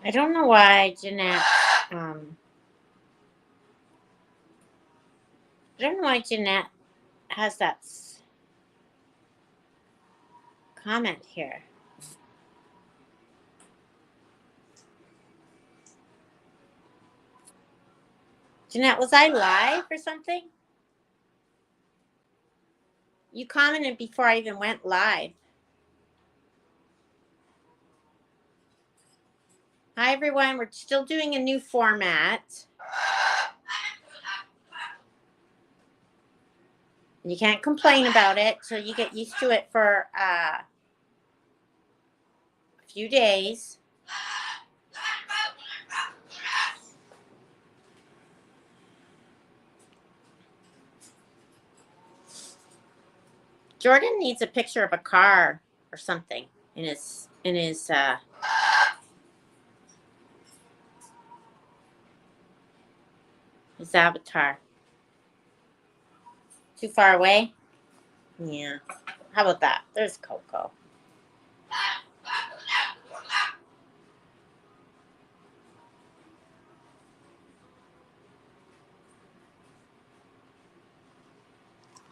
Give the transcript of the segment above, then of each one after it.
I don't know why Jeanette, um, I don't know why Jeanette has that comment here. Jeanette, was I live or something? You commented before I even went live. Hi, everyone. We're still doing a new format. You can't complain about it till you get used to it for a few days. Jordan needs a picture of a car or something in his avatar. Too far away? Yeah. How about that? There's Coco.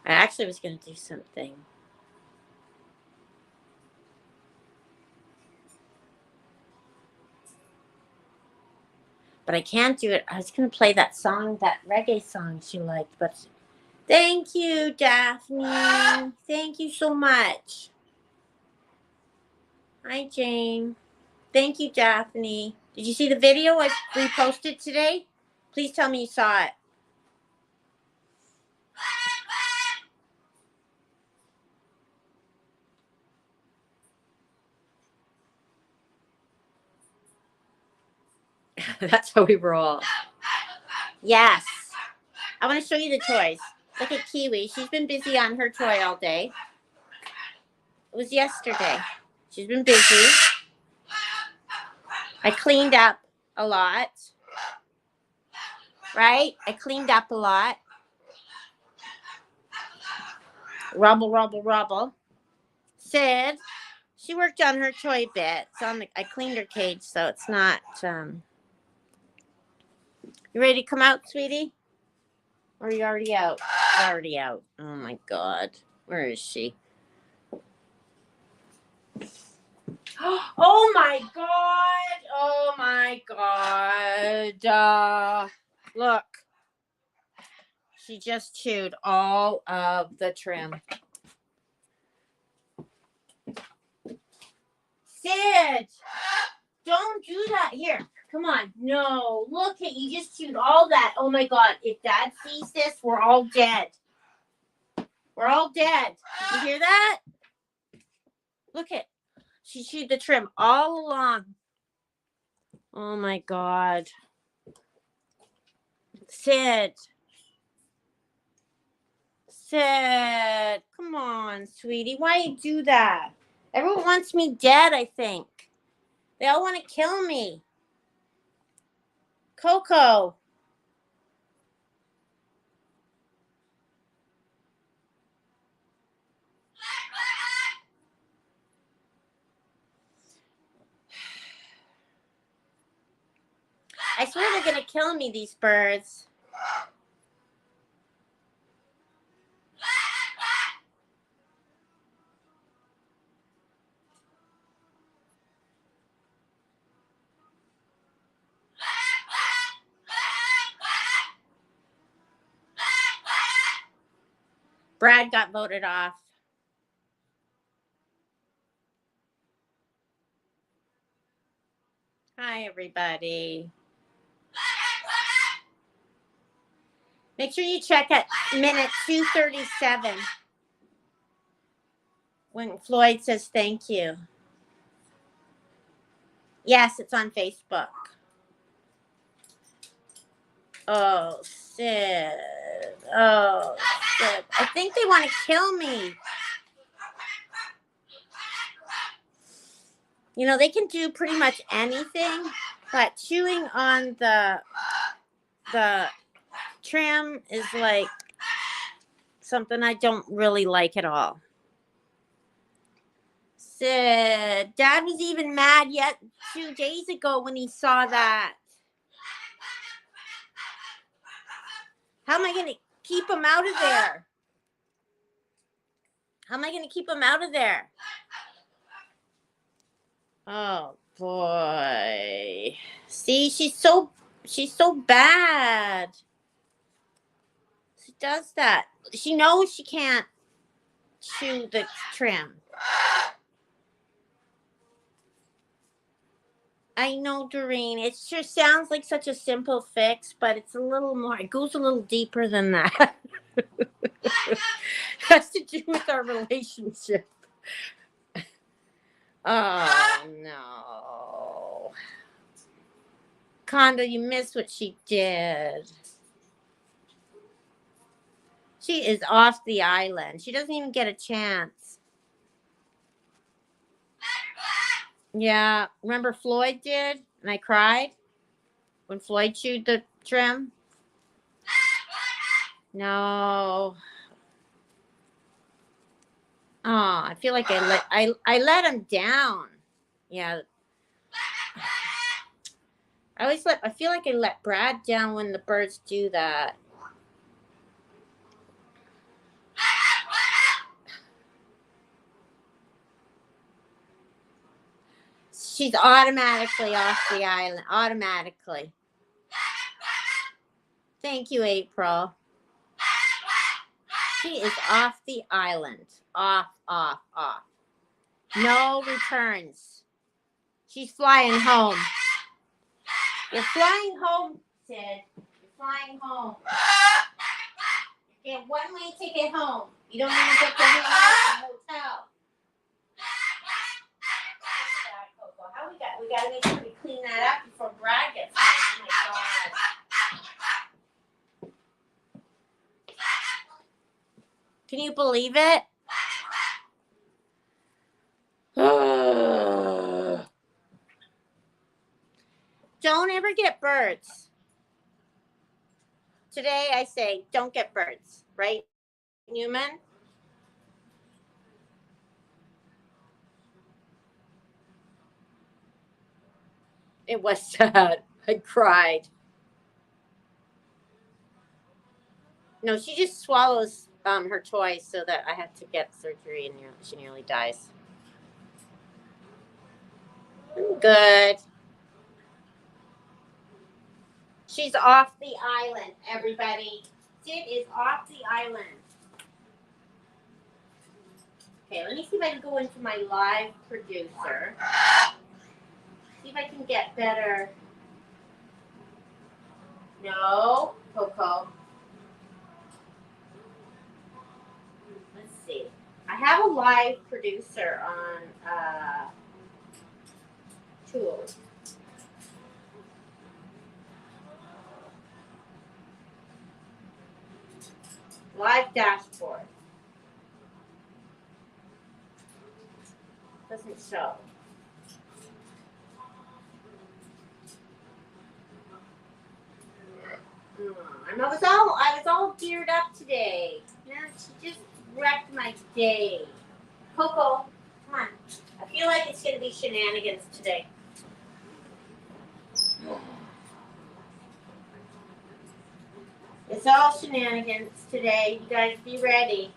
I actually was going to do something. But I can't do it. I was going to play that song, that reggae song she liked. But thank you, Daphne. Thank you so much. Hi, Jane. Thank you, Daphne. Did you see the video I reposted today? Please tell me you saw it. That's how we roll. Yes. I want to show you the toys. Look at Kiwi. She's been busy on her toy all day. It was yesterday. She's been busy. I cleaned up a lot. Right? I cleaned up a lot. Rubble, rubble, rubble. Sid, she worked on her toy bit. I cleaned her cage, so it's not. You ready to come out, sweetie? Or are you already out? You're already out. Oh my God. Where is she? Oh my God. Oh my God. Look. She just chewed all of the trim. Sid, don't do that. Here, come on. No, look at you just chewed all that. Oh my God. If Dad sees this, we're all dead. We're all dead. Did you hear that? Look at. She chewed the trim all along. Oh my God. Sid. Sid. Come on, sweetie. Why you do that? Everyone wants me dead, I think. They all want to kill me. Coco. I swear they're going to kill me, these birds. Brad got voted off. Hi, everybody. Make sure you check at minute 237 when Floyd says thank you. Yes, it's on Facebook. Oh, Sid. Oh, Sid. I think they want to kill me. You know, they can do pretty much anything, but chewing on the trim is like something I don't really like at all. Sid, Dad was even mad yet 2 days ago when he saw that. How am I going to keep him out of there? How am I going to keep him out of there? Oh boy. See, she's so bad. She does that. She knows she can't chew the trim. I know, Doreen. It sure sounds like such a simple fix, but it's a little more. It goes a little deeper than that. It has to do with our relationship. Oh, no. Condo, you missed what she did. She is off the island. She doesn't even get a chance. Yeah. Remember Floyd did? And I cried when Floyd chewed the trim? No. Oh, I feel like I let him down. Yeah. I feel like I let Brad down when the birds do that. She's automatically off the island. Automatically. Thank you, April. She is off the island. Off. No returns. She's flying home. You're flying home, Sid. You're flying home. You get one way ticket home. You don't even get to hang out at the hotel. How we gotta make sure we clean that up before Brad gets home. Oh my God. Can you believe it? Don't ever get birds. Today I say don't get birds, right, Newman? It was sad. I cried. No, she just swallows her toys so that I have to get surgery and she nearly dies. I'm good. She's off the island, everybody. Sid is off the island. Okay, let me see if I can go into my live producer. See if I can get better. No, Coco. Let's see. I have a live producer on Tools. Live dashboard. Doesn't show. I was all geared up today. Yeah, she just wrecked my day. Coco, come on. I feel like it's gonna be shenanigans today. It's all shenanigans today. You guys be ready.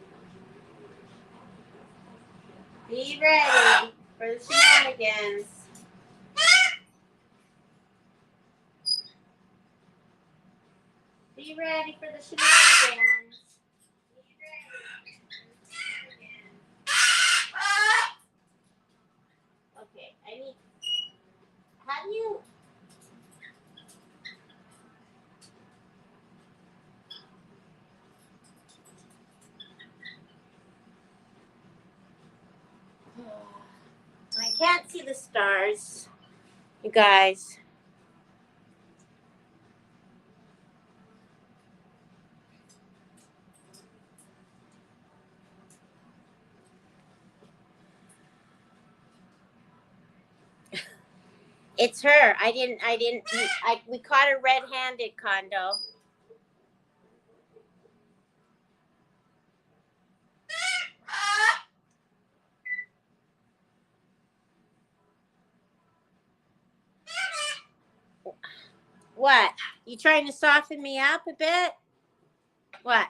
Be ready for the shenanigans. Be ready for the shenanigans. Be ready for the shenanigans. Okay, have you... I can't see the stars, you guys. It's her. We caught her red-handed, Condo. What? You trying to soften me up a bit? What?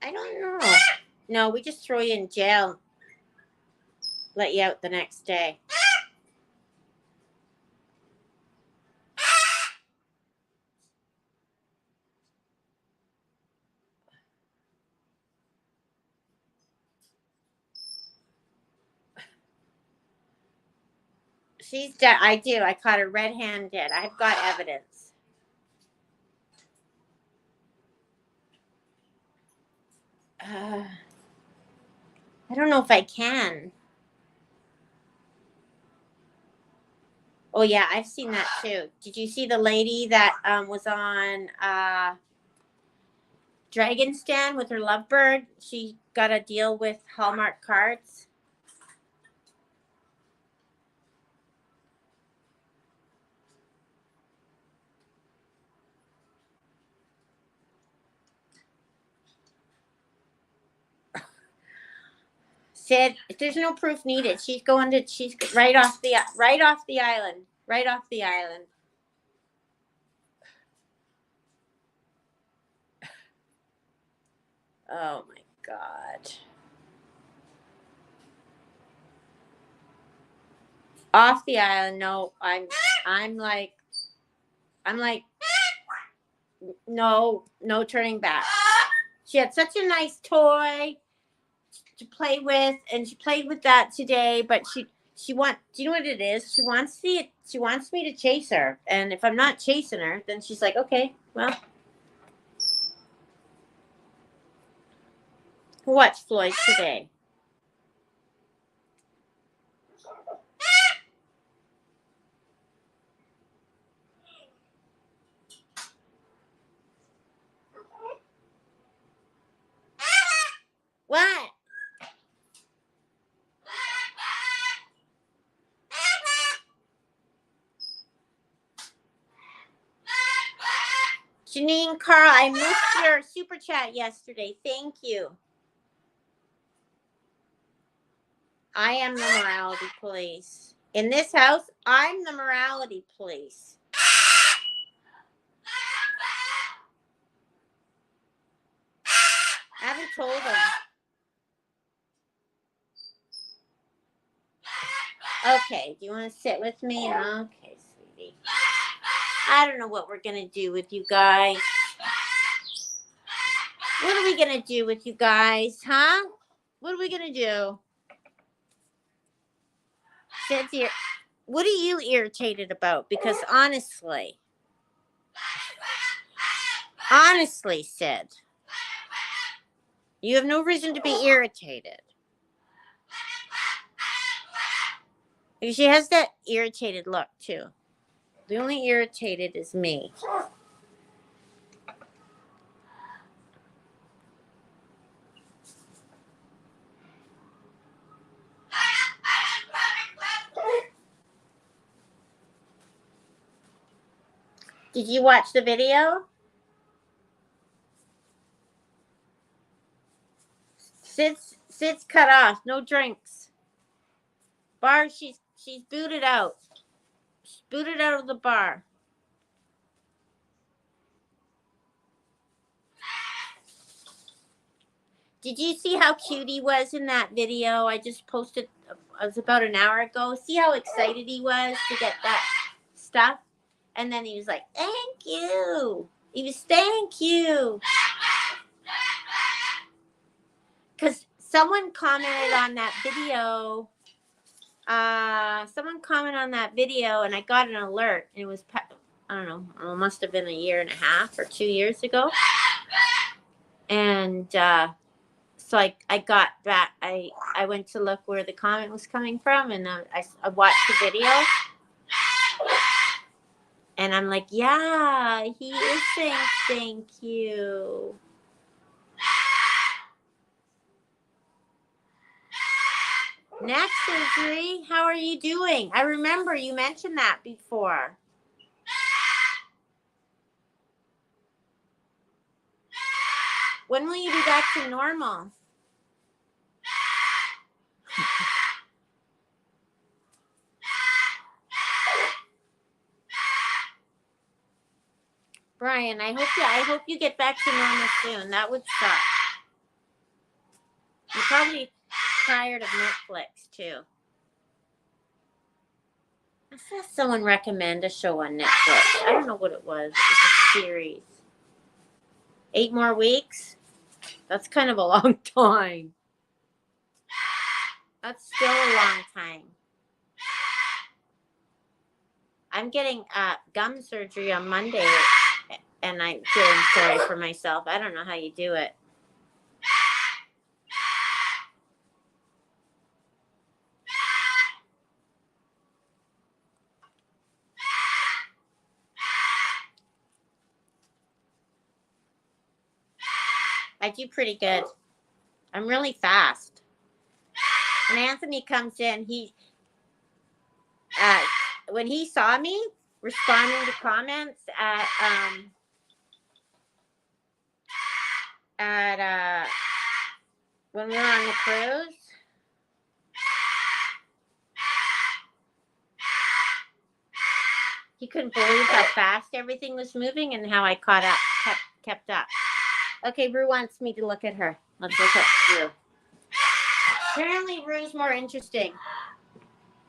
I don't know. No, we just throw you in jail. Let you out the next day. She's dead. I do. I caught her red-handed. I've got evidence. I don't know if I can. Oh yeah, I've seen that too. Did you see the lady that was on Dragon's Den with her lovebird? She got a deal with Hallmark cards. Said there's no proof needed. She's right off the island. Right off the island. Oh my God. Off the island. No, I'm like no turning back. She had such a nice toy to play with, and she played with that today, but do you know what it is? She wants me to chase her, and if I'm not chasing her, then she's like, okay, well, who watched Floyd today? What? Janine Carl, I missed your super chat yesterday. Thank you. I am the morality police. In this house, I'm the morality police. I haven't told them. Okay, do you want to sit with me? Okay, sweetie. I don't know what we're going to do with you guys. What are we going to do with you guys, huh? What are we going to do? Sid's here. What are you irritated about? Because honestly, Sid, you have no reason to be irritated. She has that irritated look, too. The only irritated is me. Did you watch the video? Sid's cut off. No drinks. Bar, she's booted out. She's booted out of the bar. Did you see how cute he was in that video I just posted? It was about an hour ago. See how excited he was to get that stuff? And then he was like, thank you. He was, thank you. Because someone commented on that video. Someone commented on that video, and I got an alert. It was, I don't know, it must have been 1.5 years or 2 years ago. And so I got that. I went to look where the comment was coming from, and I watched the video. And I'm like, yeah, he is saying thank you. Neck surgery, how are you doing? I remember you mentioned that before. When will you be back to normal? Brian, I hope you get back to normal soon. That would suck. You're probably tired of Netflix too. I saw someone recommend a show on Netflix. I don't know what it was. It was a series. 8 more weeks? That's kind of a long time. That's still a long time. I'm getting gum surgery on Monday, and I'm feeling sorry for myself. I don't know how you do it. I do pretty good. I'm really fast. When Anthony comes in, when he saw me responding to comments at when we were on the cruise, he couldn't believe how fast everything was moving and how I kept up. Okay, Rue wants me to look at her. Let's look at Rue. Apparently, Rue's more interesting.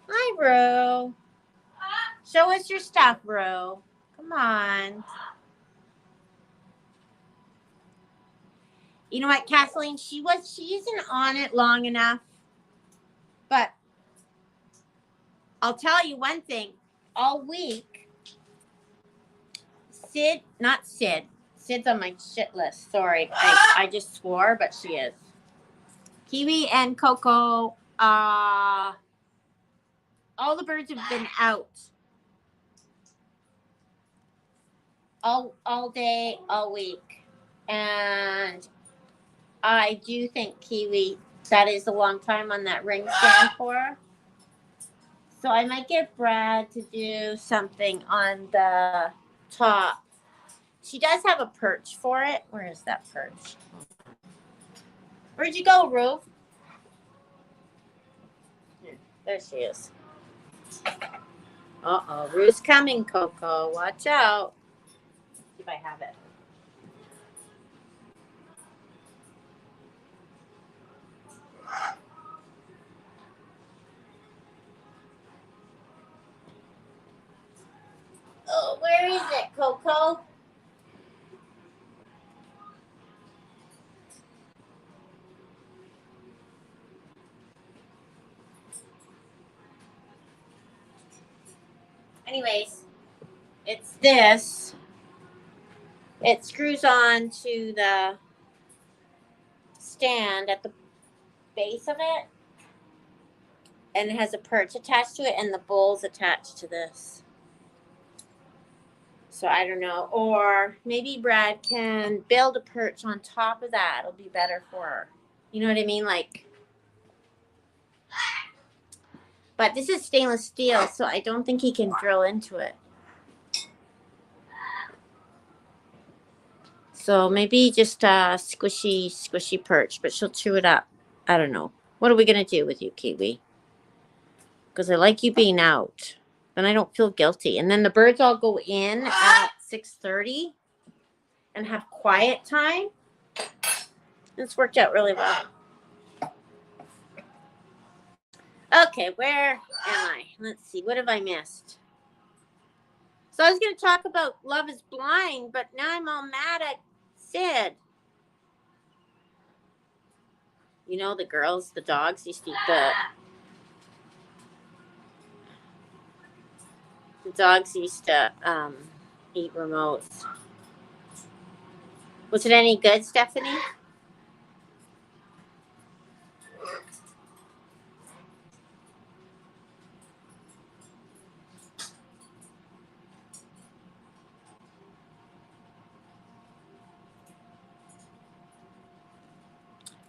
Hi, Rue. Show us your stuff, Rue. Come on. You know what, Kathleen? She isn't on it long enough. But I'll tell you one thing. All week, Sid's on my shit list. Sorry. I just swore, but she is. Kiwi and Coco, all the birds have been out. All day, all week. And I do think Kiwi, that is a long time on that ring stand for her. So I might get Brad to do something on the top. She does have a perch for it. Where is that perch? Where'd you go, Rue? There she is. Uh-oh, Rue's coming, Coco. Watch out. See if I have it. Oh, where is it, Coco? Anyways, it's this. It screws on to the stand at the base of it. And it has a perch attached to it, and the bowl's attached to this. So I don't know. Or maybe Brad can build a perch on top of that. It'll be better for her. You know what I mean? Like, but this is stainless steel, so I don't think he can drill into it. So maybe just a squishy perch, but she'll chew it up. I don't know. What are we going to do with you, Kiwi? Because I like you being out. Then I don't feel guilty. And then the birds all go in at 6:30 and have quiet time. It's worked out really well. Okay, where am I? Let's see. What have I missed? So I was going to talk about Love is Blind, but now I'm all mad at Sid. You know, the dogs used to eat the dogs used to eat remotes. Was it any good, Stephanie?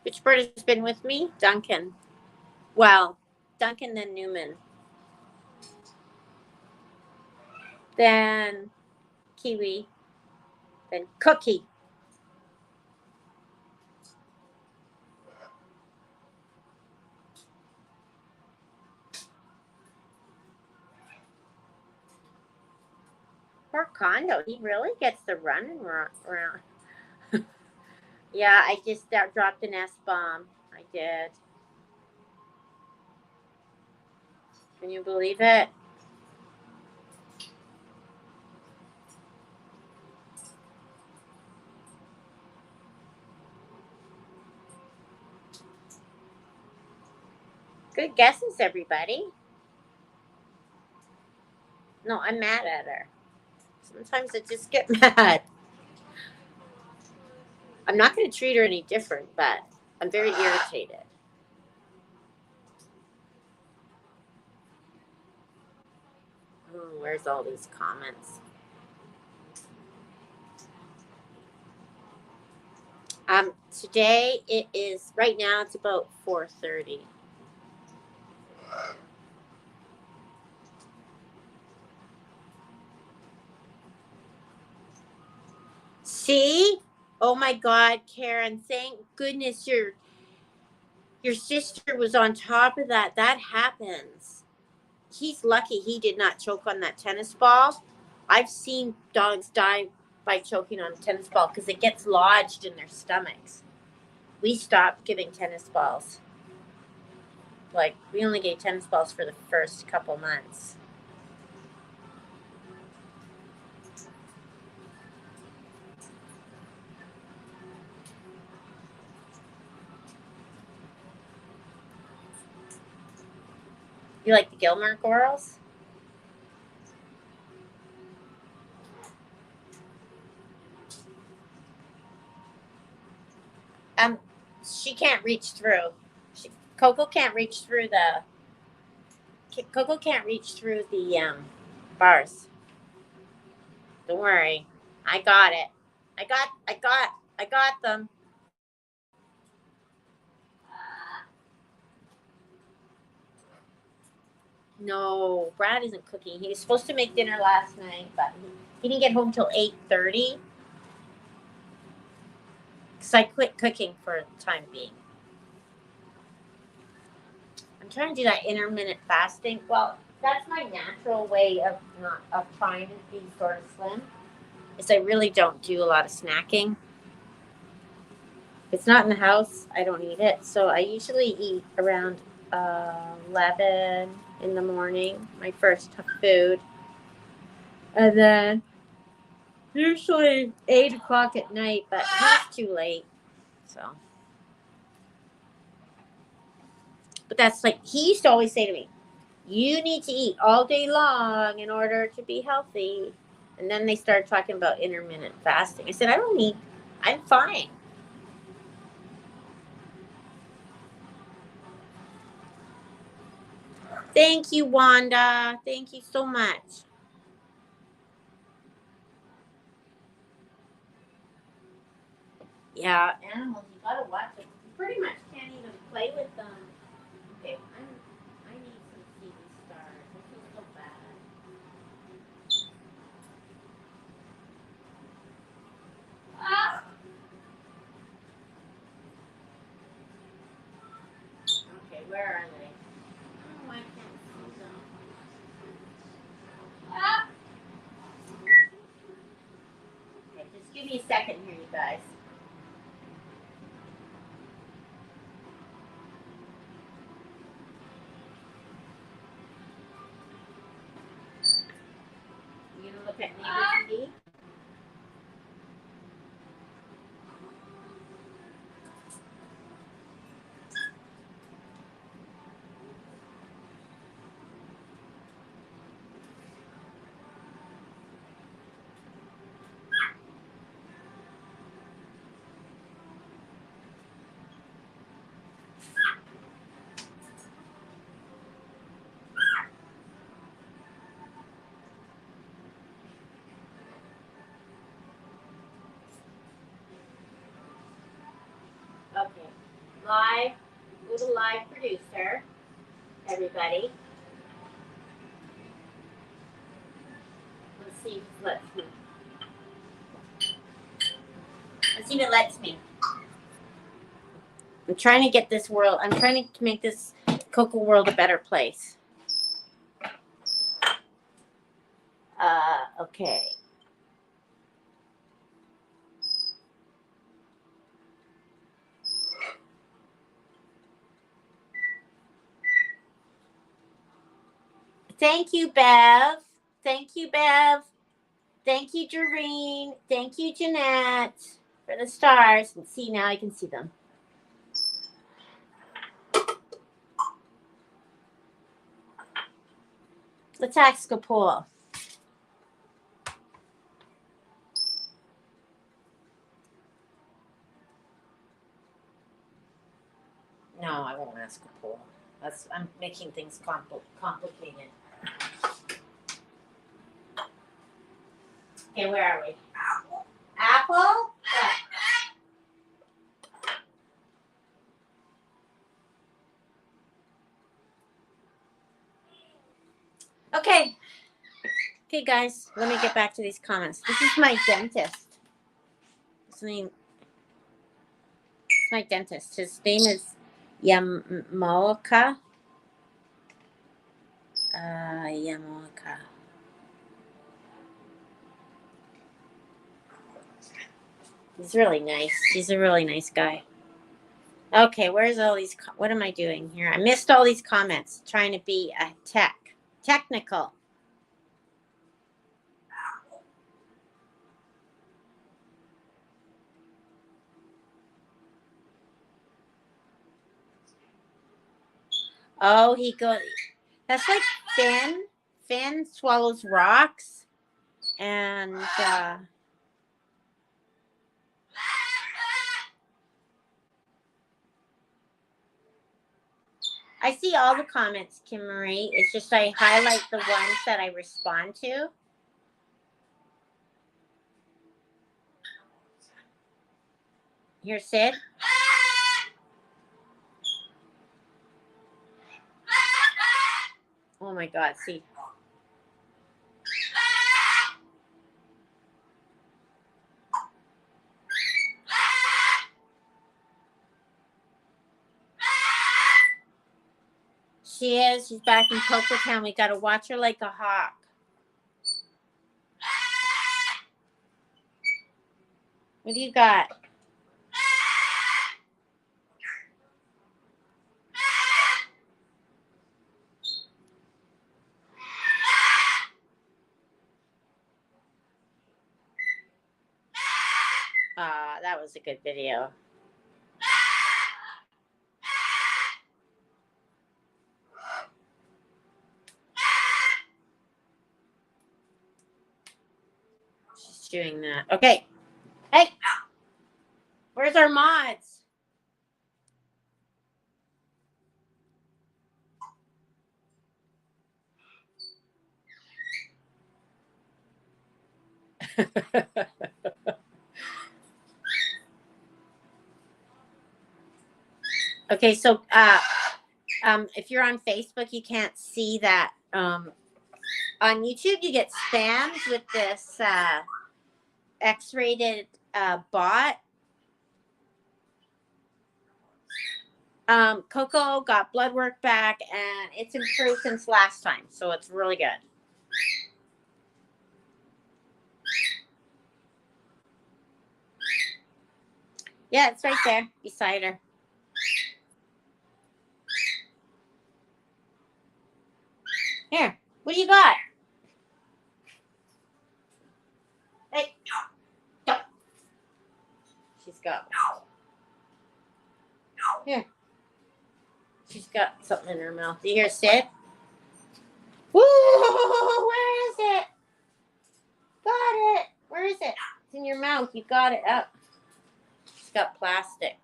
Which bird has been with me? Duncan. Well, Duncan, then Newman. Then Kiwi. Then Cookie. Poor Condo. He really gets the running around. Yeah, I just dropped an S-bomb. I did. Can you believe it? Good guesses, everybody. No, I'm mad at her. Sometimes I just get mad. I'm not going to treat her any different, but I'm very irritated. Where's all these comments? Today it is, right now it's about 4:30. See? Oh my God, Karen, thank goodness your sister was on top of that. That happens. He's lucky he did not choke on that tennis ball. I've seen dogs die by choking on a tennis ball because it gets lodged in their stomachs. We stopped giving tennis balls. Like, we only gave tennis balls for the first couple months. You like the Gilmore Girls? She can't reach through. Coco can't reach through the bars. Don't worry. I got it. I got them. No, Brad isn't cooking. He was supposed to make dinner last night, but he didn't get home till 8:30. Because I quit cooking for the time being. I'm trying to do that intermittent fasting. Well, that's my natural way of trying to be sort of slim. Is I really don't do a lot of snacking. If it's not in the house, I don't eat it. So I usually eat around 11 in the morning, my first food. And then usually 8 o'clock at night, but it's too late. So. But that's like, he used to always say to me, you need to eat all day long in order to be healthy. And then they started talking about intermittent fasting. I said, I don't need, I'm fine. Thank you, Wanda. Thank you so much. Yeah, animals, you gotta watch them. You pretty much can't even play with them. Okay, I need some TV stars. I feel so bad. Ah! Okay, where are they? Oh, I can't see them. Ah! Okay, just give me a second here, you guys. You gonna look at neighbor TV? Okay. Live, go to live producer, everybody. Let's see if it lets me. Let's see if it lets me. I'm trying to get this world, I'm trying to make this Coco world a better place. Okay. Thank you, Bev. Thank you, Bev. Thank you, Doreen. Thank you, Jeanette, for the stars. Let's see, now I can see them. Let's ask a poll. No, I won't ask a poll. I'm making things complicated. Okay, where are we? Apple? Okay. Okay, guys, let me get back to these comments. This is my dentist. It's my dentist. His name is Yamoka. Yamoka. He's really nice. He's a really nice guy. Okay, where's all these? What am I doing here? I missed all these comments. Trying to be a technical. Oh, he goes. That's like Finn. Finn swallows rocks, and I see all the comments, Kim Marie. It's just I highlight the ones that I respond to. Here, Sid. Oh my God, see. She is. She's back in Coco Town. We got to watch her like a hawk. What do you got? That was a good video. She's doing that. Okay. Hey, where's our mods? Okay, so if you're on Facebook, you can't see that. On YouTube, you get spammed with this X-rated bot. Coco got blood work back, and it's improved since last time, so it's really good. Yeah, it's right there beside her. Here, what do you got? Hey, go. She's got. Here. She's got something in her mouth. Do you hear Sid? Woo! Where is it? Got it. Where is it? It's in your mouth. You got it up. It's got plastic.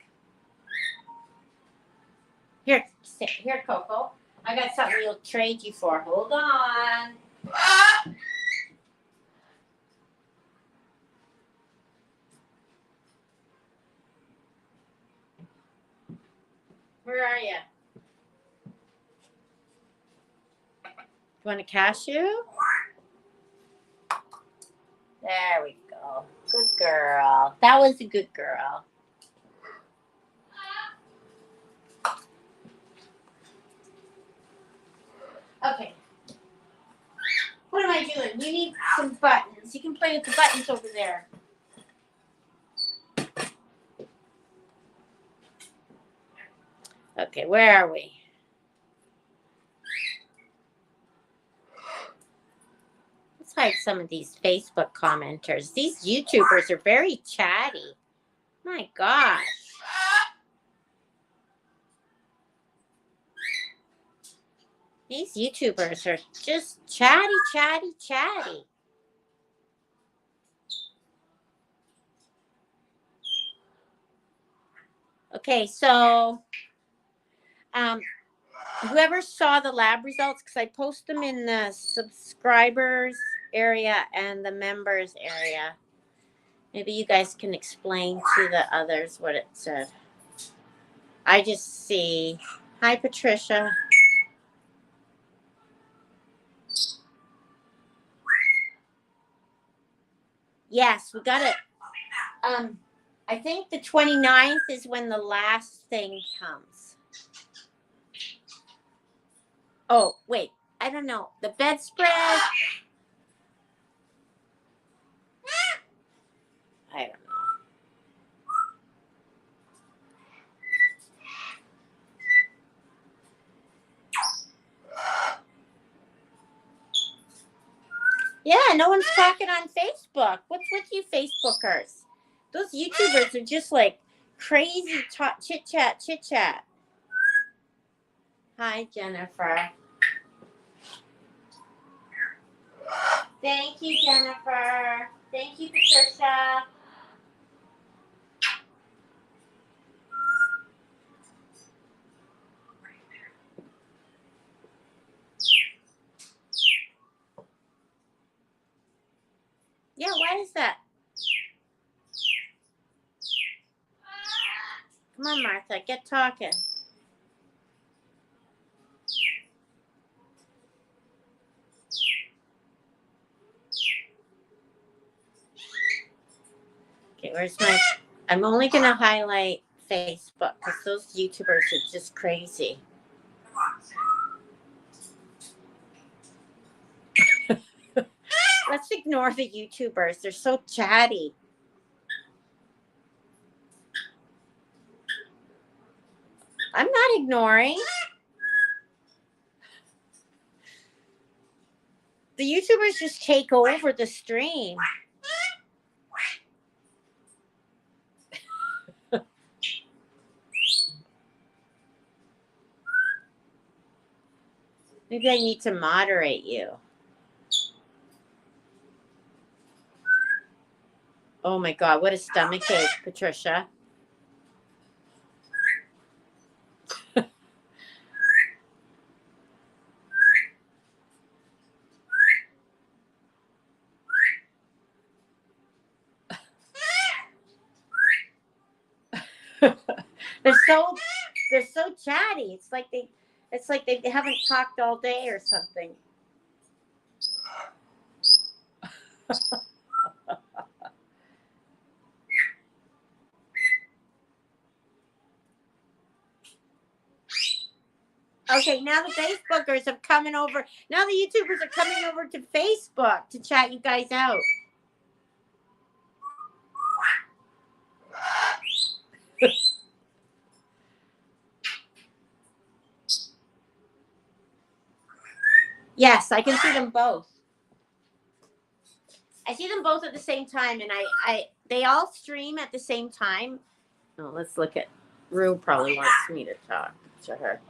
Here, here, Coco. I got something you'll trade you for. Hold on. Where are you? You want a cashew? There we go. Good girl. That was a good girl. Okay. What am I doing? You need some buttons. You can play with the buttons over there. Okay, where are we? fight some of these Facebook commenters. These YouTubers are very chatty. My gosh. These YouTubers are just chatty, chatty, chatty. Okay, so whoever saw the lab results, because I post them in the subscribers area and the members area. Maybe you guys can explain to the others what it said. I just see. Hi, Patricia. Yes, we got it. I think the 29th is when the last thing comes. Oh, wait. I don't know. The bedspread. I don't know. Yeah, no one's talking on Facebook. What's with you Facebookers? Those YouTubers are just like crazy chit chat. Hi, Jennifer. Thank you, Jennifer. Thank you, Patricia. Yeah, why is that? Come on, Martha, get talking. Okay, where's my... I'm only going to highlight Facebook because those YouTubers are just crazy. Let's ignore the YouTubers. They're so chatty. I'm not ignoring. The YouTubers just take over the stream. Maybe I need to moderate you. Oh my God, what a stomach ache, Patricia. They're so chatty. It's like they haven't talked all day or something. Okay, now the Facebookers are coming over. Now the YouTubers are coming over to Facebook to chat you guys out. Yes, I can see them both. I see them both at the same time, and they all stream at the same time. Oh, let's look at Rue. Probably wants me to talk to her.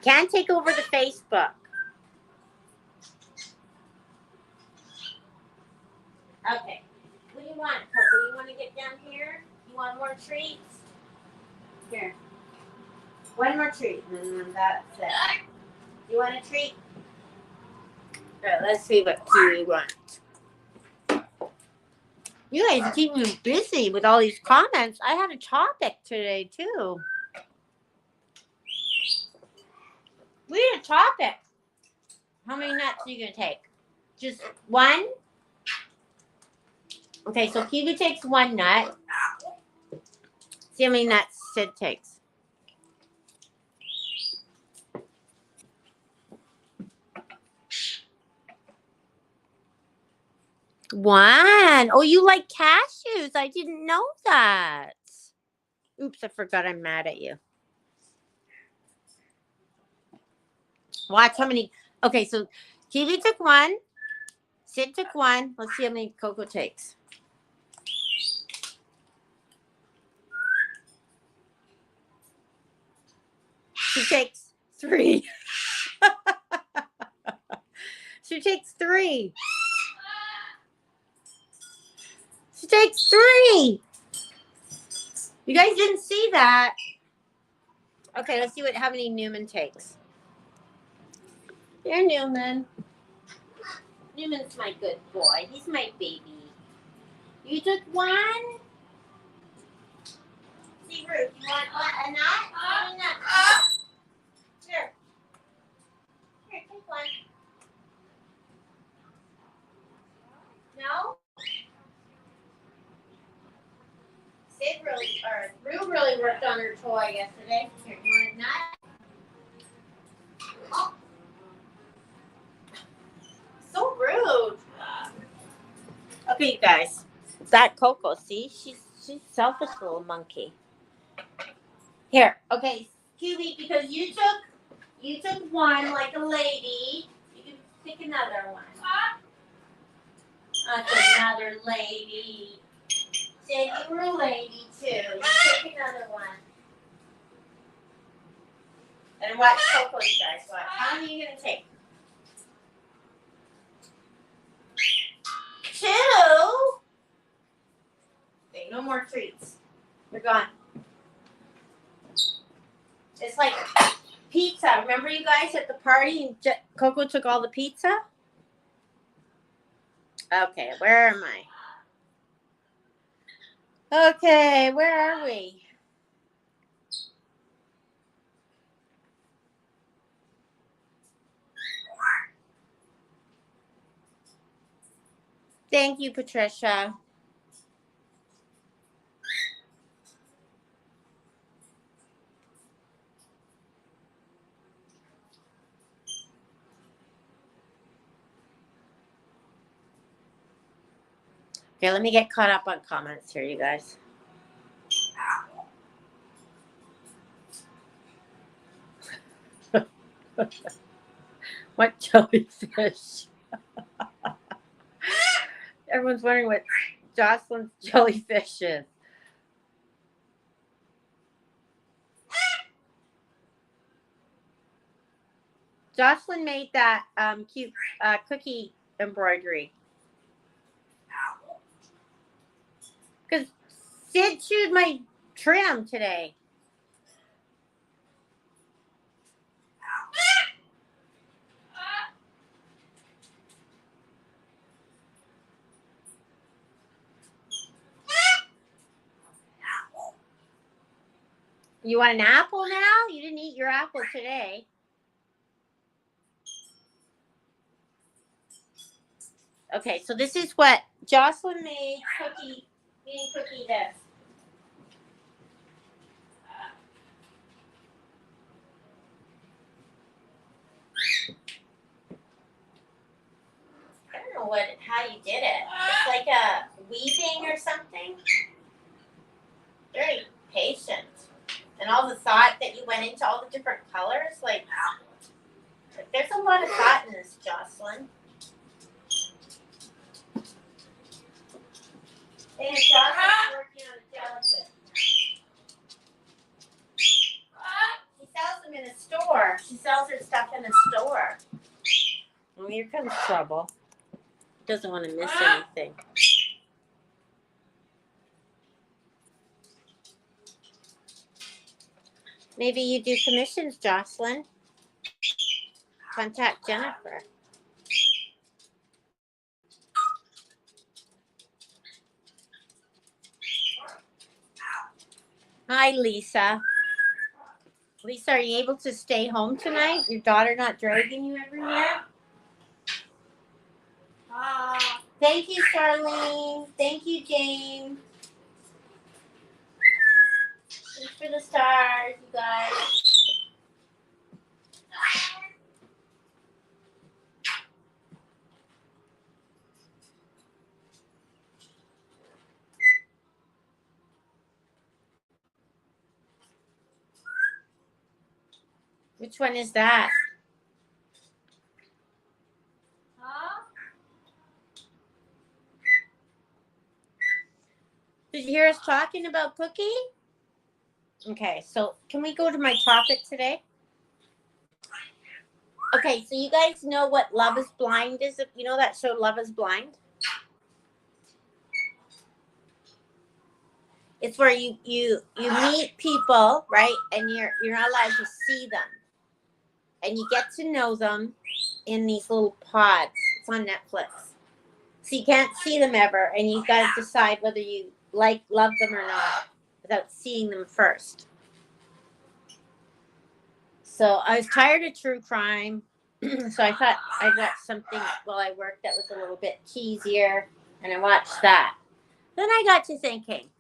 Can't take over the Facebook. Okay. What do you want, Coco? You want to get down here? You want more treats? Here. One more treat, and then that's it. You want a treat? All right, let's see what you want. You guys keep me busy with all these comments. I had a topic today, too. We had a topic. How many nuts are you going to take? Just one? Okay, so Kiwi takes one nut. See how many nuts Sid takes. one. Oh, you like cashews. I didn't know that. Oops, I forgot I'm mad at you. Watch how many. Okay, so Kiwi took one. Sid took one. Let's see how many Coco takes. She takes 3. She takes 3. She takes 3. You guys didn't see that. Okay, let's see how many Newman takes. Here, Newman. Newman's my good boy. He's my baby. You took 1. See, Ruth, you want a nut? A nut. Here. Here, take 1. No? Rue really worked on her toy yesterday. Here, you want a nut? Oh. So rude. Okay, you guys. That Coco, see? She's selfish little monkey. Here, okay, Kiwi, because you took 1 like a lady. You can pick another one. That's another lady. Say you were a lady too. You take another one. And watch Coco, you guys. Watch. How many are you gonna take? 2. Okay, no more treats. They're gone. It's like pizza. Remember you guys at the party and Coco took all the pizza? Okay, where am I? Okay, where are we? Thank you, Patricia. Okay, let me get caught up on comments here, you guys. What jellyfish? Everyone's wondering what Jocelyn's jellyfish is. Jocelyn made that cute cookie embroidery. Because Sid chewed my trim today. You want an apple now? You didn't eat your apple today. Okay, so this is what Jocelyn made cookie this. I don't know how you did it. It's like a weaving or something. Very patient. And all the thought that you went into all the different colors, like there's a lot of thought in this, Jocelyn. And Jocelyn's working on a jellyfish. She sells them in a store. She sells her stuff in a store. Well, here comes trouble. Doesn't want to miss anything. Maybe you do commissions, Jocelyn. Contact Jennifer. Hi, Lisa. Lisa, are you able to stay home tonight? Your daughter not dragging you everywhere? Thank you, Charlene. Thank you, James. Thanks for the stars, you guys. Which one is that? Huh? Did you hear us talking about Cookie? Okay, so can we go to my topic today? Okay, so you guys know what Love is Blind is? You know that show Love is Blind? It's where you meet people, right? And you're not allowed to see them. And you get to know them in these little pods. It's on Netflix. So you can't see them ever, and you've got to decide whether you love them or not without seeing them first. So I was tired of true crime. So I thought I'd watch something while I worked that was a little bit cheesier, and I watched that. Then I got to thinking,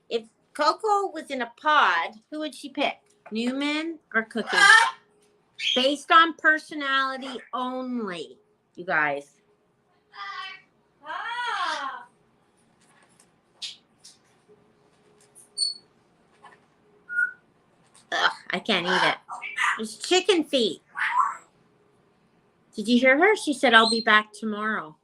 if Coco was in a pod, who would she pick? Newman or Cookie? Based on personality only, you guys. Ugh, I can't eat it. It's chicken feet. Did you hear her? She said, I'll be back tomorrow.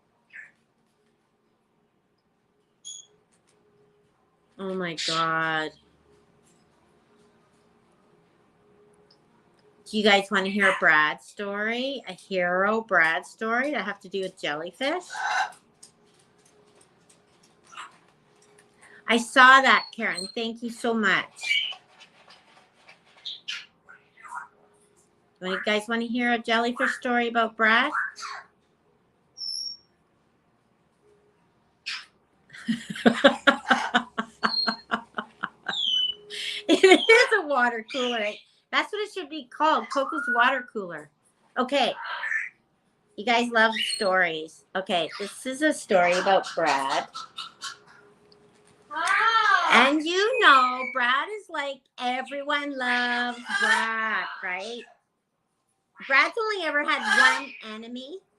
Oh my God. Do you guys want to hear a Brad story? A hero Brad story that have to do with jellyfish? I saw that, Karen. Thank you so much. You guys want to hear a jellyfish story about Brad? It is a water cooler. That's what it should be called, Coco's water cooler. Okay. You guys love stories. Okay, this is a story about Brad. And you know, Brad is like, everyone loves Brad, right? Brad's only ever had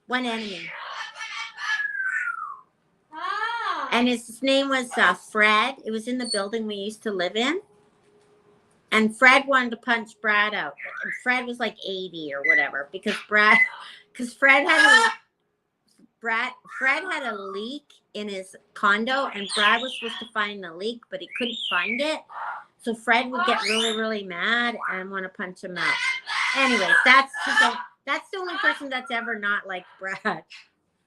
one enemy. And his name was Fred. It was in the building we used to live in. And Fred wanted to punch Brad out. And Fred was like 80 or whatever because Fred had a leak in his condo, and Brad was supposed to find the leak, but he couldn't find it. So Fred would get really, really mad and want to punch him out. Anyways, that's the only person that's ever not liked Brad.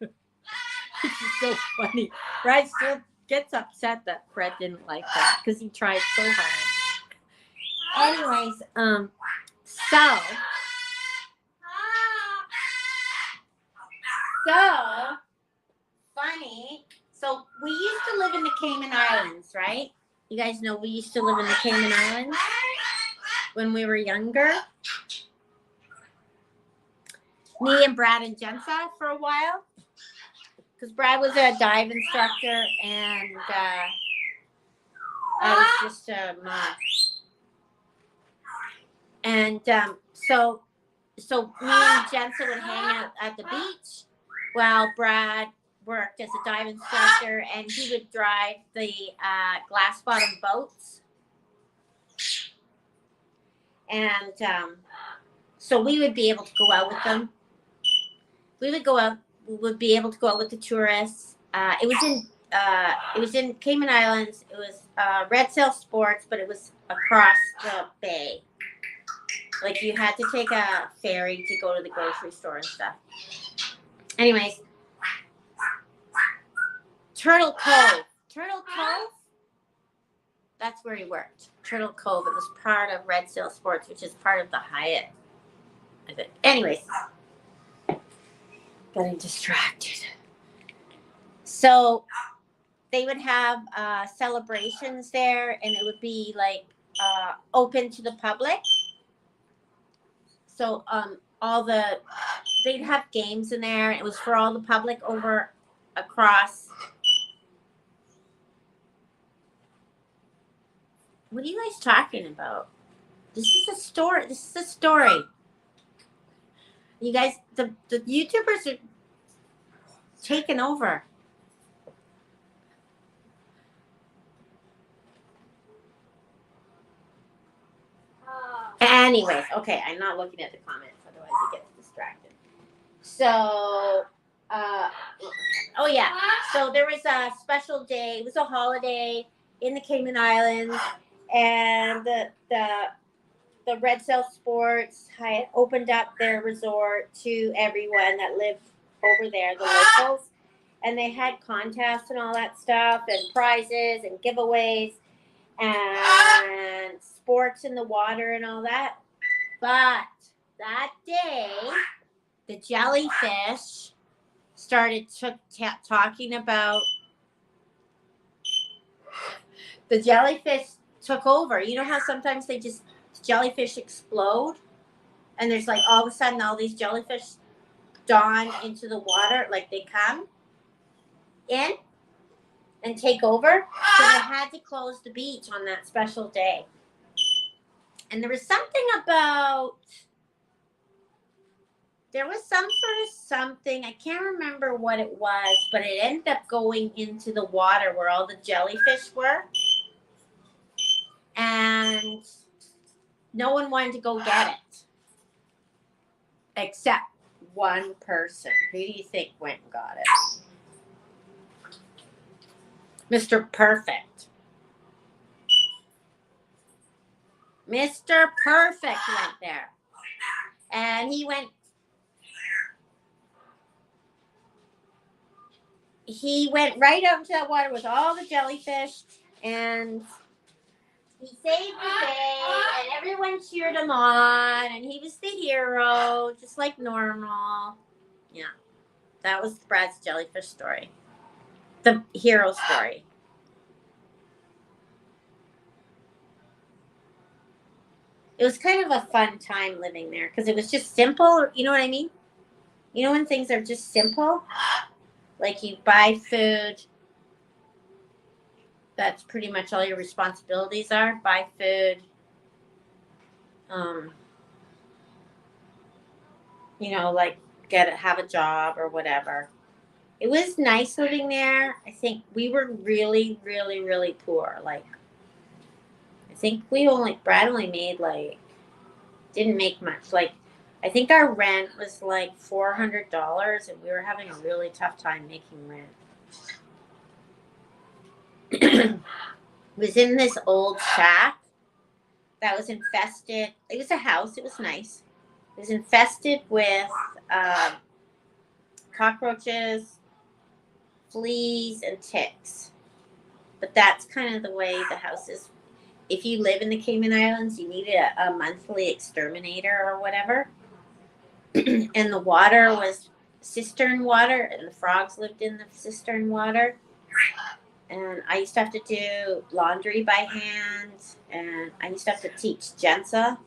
This is so funny. Brad still gets upset that Fred didn't like him because he tried so hard. Anyways, so funny. So we used to live in the Cayman Islands, right? You guys know we used to live in the Cayman Islands when we were younger. Me and Brad and Jensa for a while. Because Brad was a dive instructor and I was just a mom. And so me and Jensen would hang out at the beach while Brad worked as a dive instructor, and he would drive the glass bottom boats. And so we would be able to go out with them. We would be able to go out with the tourists. It was in Cayman Islands. It was Red Sail Sports, but it was across the bay. Like you had to take a ferry to go to the grocery store and stuff. Anyways, Turtle Cove. That's where he worked. Turtle Cove. It was part of Red Sail Sports, which is part of the Hyatt, I think. Anyways, getting distracted. So they would have celebrations there, and it would be like open to the public. So they'd have games in there. It was for all the public across. What are you guys talking about? This is a story. You guys, the YouTubers are taking over. Anyways, okay, I'm not looking at the comments, otherwise it gets distracted. So, oh yeah, so there was a special day. It was a holiday in the Cayman Islands, and the Red Sail Sports had opened up their resort to everyone that lived over there, the locals, and they had contests and all that stuff, and prizes and giveaways, and sports in the water and all that. But that day, the jellyfish started talking about the jellyfish took over. You know how sometimes jellyfish explode, and there's like all of a sudden all these jellyfish dawn into the water, like they come in and take over. So they had to close the beach on that special day. And there was something about, there was some sort of something, I can't remember what it was, but it ended up going into the water where all the jellyfish were. And no one wanted to go get it. Except one person. Who do you think went and got it? Mr. Perfect. Mr. Perfect went there. And he went right out into that water with all the jellyfish, and he saved the day, and everyone cheered him on, and he was the hero, just like normal. Yeah, that was Brad's jellyfish story. The hero story. It was kind of a fun time living there because it was just simple. You know what I mean? You know when things are just simple? Like you buy food. That's pretty much all your responsibilities are. Buy food. Like have a job or whatever. It was nice living there. I think we were really, really, really poor. Like, I think Brad only made didn't make much. Like, I think our rent was like $400, and we were having a really tough time making rent. It was in this old shack that was infested. It was a house. It was nice. It was infested with cockroaches, fleas, and ticks. But that's kind of the way the house is. If you live in the Cayman Islands, you need a monthly exterminator or whatever. And the water was cistern water, and the frogs lived in the cistern water. And I used to have to do laundry by hand, and I used to have to teach Jensa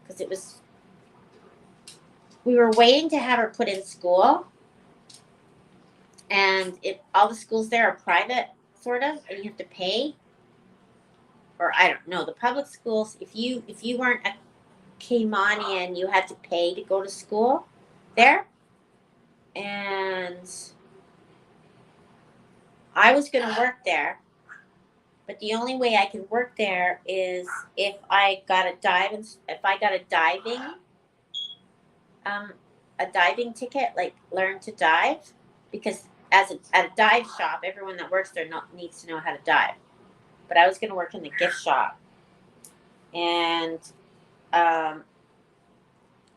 because we were waiting to have her put in school. And all the schools there are private, sort of, and you have to pay. Or I don't know, the public schools, if you weren't a Caymanian, you had to pay to go to school there. And I was going to work there, but the only way I could work there is if I got a diving ticket, like learn to dive, because at a dive shop, everyone that works there needs to know how to dive. But I was going to work in the gift shop, and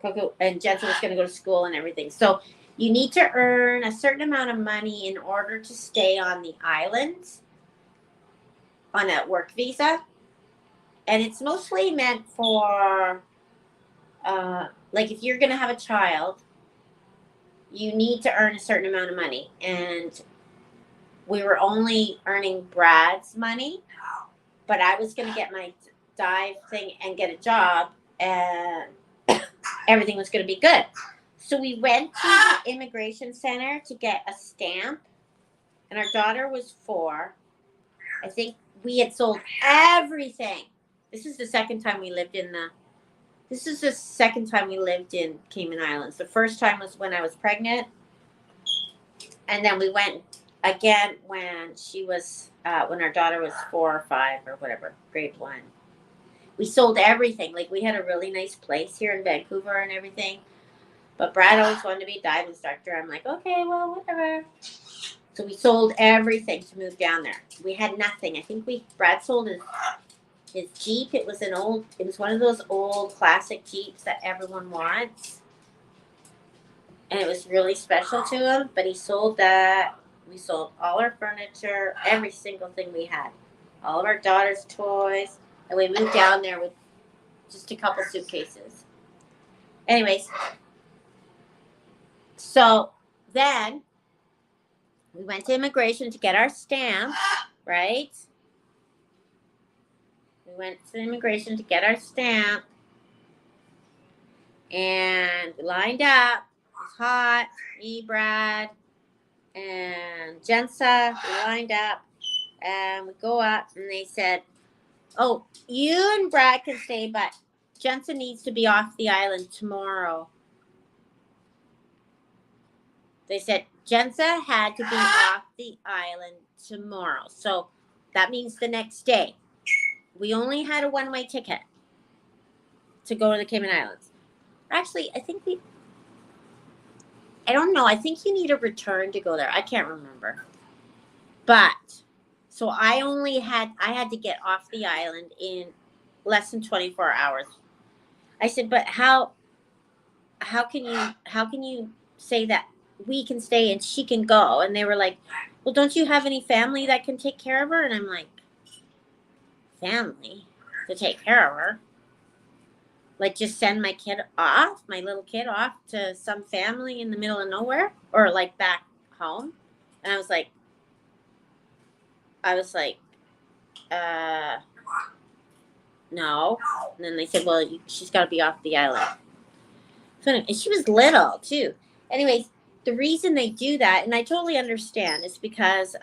Coco and Jensen was going to go to school and everything. So you need to earn a certain amount of money in order to stay on the island on a work visa. And it's mostly meant for, like if you're going to have a child, you need to earn a certain amount of money. And we were only earning Brad's money, but I was going to get my dive thing and get a job, and everything was going to be good. So we went to the immigration center to get a stamp, and our daughter was 4. I think we had sold everything. This is the second time we lived in Cayman Islands. The first time was when I was pregnant, and then we went again when she was when our daughter was 4 or 5 or whatever, grade 1. we sold everything. Like, we had a really nice place here in Vancouver and everything. But Brad always wanted to be a dive instructor. I'm like, okay, well, whatever. So we sold everything to move down there. We had nothing. I think Brad sold his Jeep. It was one of those old classic Jeeps that everyone wants. And it was really special to him, but he sold that. We sold all our furniture, every single thing we had. All of our daughter's toys. And we moved down there with just a couple suitcases. Anyways, so then we went to immigration to get our stamp, right? We went to immigration to get our stamp. And we lined up. It was hot. Me, Brad, and Jensa. We lined up. And we go up, and they said, oh, you and Brad can stay, but Jensen needs to be off the island tomorrow. They said Jensa had to be off the island tomorrow. So that means the next day. We only had a one-way ticket to go to the Cayman Islands. Actually, I don't know. I think you need a return to go there. I can't remember. But so I had to get off the island in less than 24 hours. I said, but how can you say that we can stay and she can go? And they were like, well, don't you have any family that can take care of her? And I'm like, family to take care of her? Like, just send my little kid off to some family in the middle of nowhere, or like back home? And I was like, no. And then they said, well, she's got to be off the island. So, and she was little too. Anyways, the reason they do that, and I totally understand, is because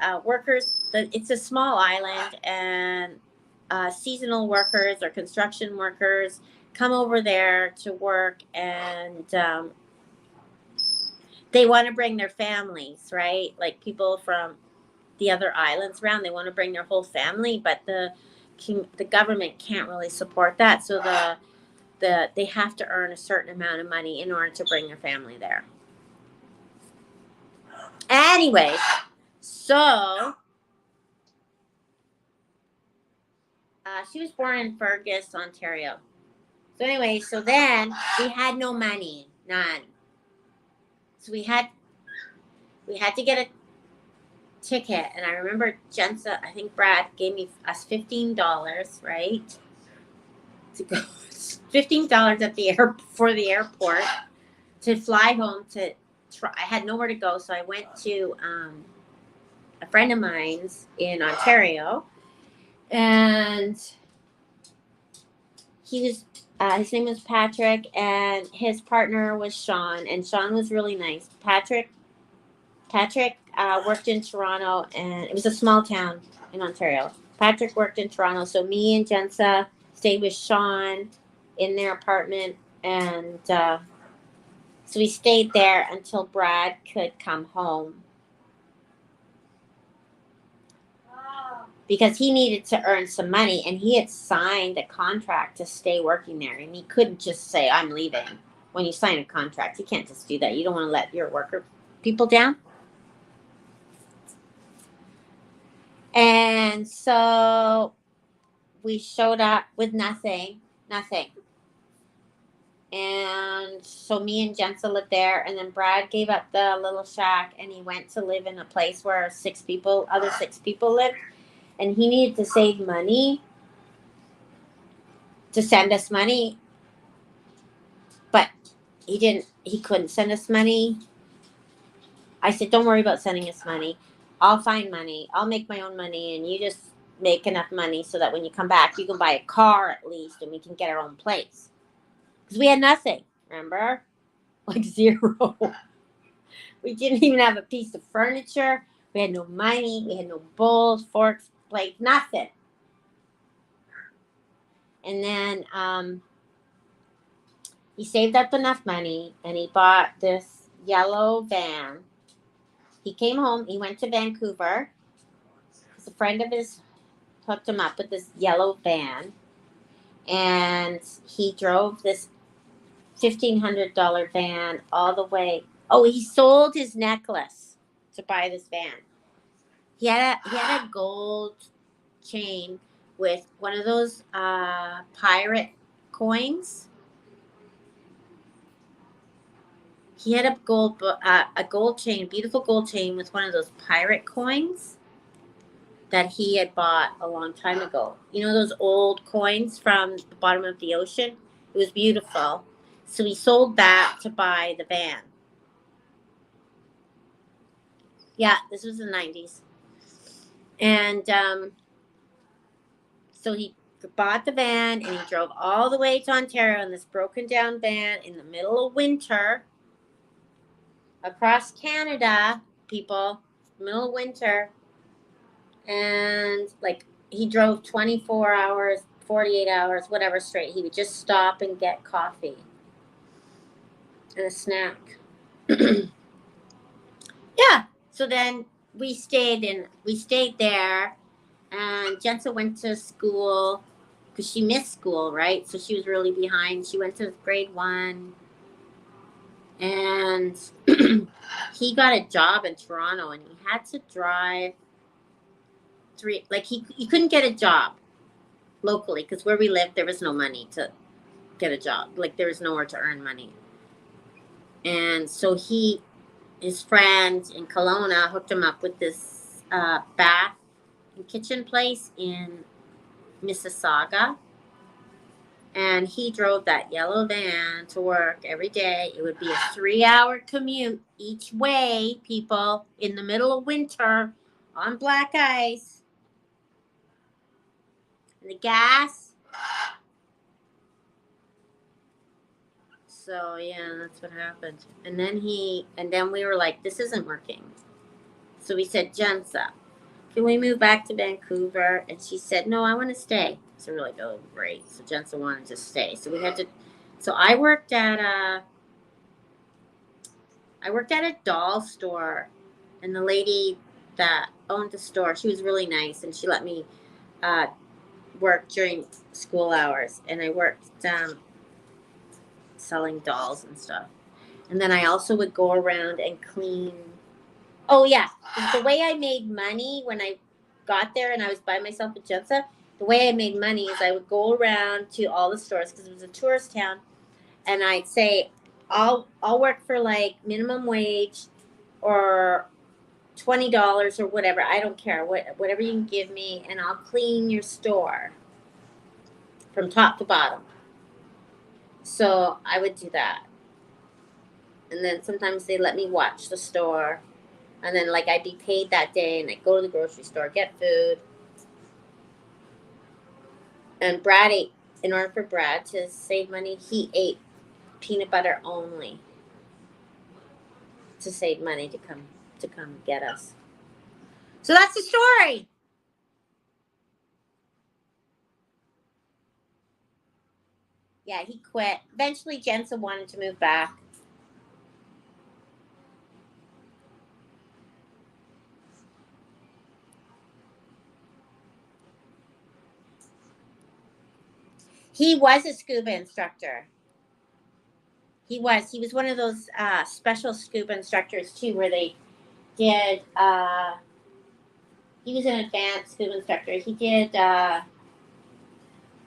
it's a small island, and seasonal workers or construction workers come over there to work, and they want to bring their families, right? Like, people from the other islands around, they want to bring their whole family, but the government can't really support that. So they have to earn a certain amount of money in order to bring their family there. Anyways, so she was born in Fergus, Ontario. So anyway, so then we had no money, none. So we had to get a ticket, and I remember Jensa, I think Brad gave us $15, right? To go $15 at the for the airport to fly home to try. I had nowhere to go, so I went to a friend of mine's in Ontario, and he was his name was Patrick, and his partner was Sean, and Sean was really nice. Patrick worked in Toronto, and it was a small town in Ontario. Patrick worked in Toronto, so me and Jensa stayed with Sean in their apartment, and so we stayed there until Brad could come home, because he needed to earn some money, and he had signed a contract to stay working there, and he couldn't just say, I'm leaving. When you sign a contract, you can't just do that. You don't want to let your people down. And so we showed up with nothing. And so me and Jensa lived there, and then Brad gave up the little shack, and he went to live in a place where other six people lived. And he needed to save money to send us money, but he couldn't send us money. I said, don't worry about sending us money. I'll find money. I'll make my own money, and you just make enough money so that when you come back, you can buy a car at least, and we can get our own place. Because we had nothing, remember? Like, zero. We didn't even have a piece of furniture. We had no money. We had no bowls, forks, plates, nothing. And then he saved up enough money, and he bought this yellow van. He came home. He went to Vancouver, because a friend of his hooked him up with this yellow van. And he drove this $1,500 van all the way. Oh, he sold his necklace to buy this van. He had a gold chain with one of those pirate coins. He had a gold chain, beautiful gold chain with one of those pirate coins that he had bought a long time ago. You know those old coins from the bottom of the ocean? It was beautiful. So he sold that to buy the van. Yeah, this was the 90s. And so he bought the van and he drove all the way to Ontario in this broken down van in the middle of winter across Canada, people, middle of winter. And like he drove 24 hours, 48 hours, whatever straight. He would just stop and get coffee and a snack. Yeah. So then we stayed there, and Jensa went to school because she missed school, right? So she was really behind. She went to grade 1, and he got a job in Toronto, and he had to drive he couldn't get a job locally because where we lived there was no money to get a job. Like there was nowhere to earn money, and so his friend in Kelowna hooked him up with this bath and kitchen place in Mississauga. And he drove that yellow van to work every day. It would be a 3-hour commute each way, people, in the middle of winter on black ice. And the gas. So yeah, that's what happened. And then we were like, this isn't working. So we said, Jensa, can we move back to Vancouver? And she said, no, I want to stay. So we're like, oh, great. So Jensa wanted to stay. So I worked at a doll store, and the lady that owned the store, she was really nice, and she let me work during school hours, and I worked selling dolls and stuff. And then I also would go around and clean. Oh yeah, the way I made money when I got there and I was by myself at Jensa, the way I made money is I would go around to all the stores because it was a tourist town, and I'd say, I'll work for like minimum wage or $20 or whatever. I don't care, whatever you can give me, and I'll clean your store from top to bottom. So I would do that, and then sometimes they let me watch the store, and then like I'd be paid that day, and I'd go to the grocery store, get food. And Brad ate. In order for Brad to save money, he ate peanut butter only to save money to come get us. So that's the story. Yeah, he quit. Eventually, Jensen wanted to move back. He was a scuba instructor. He was one of those special scuba instructors too, where they did. He was an advanced scuba instructor. He did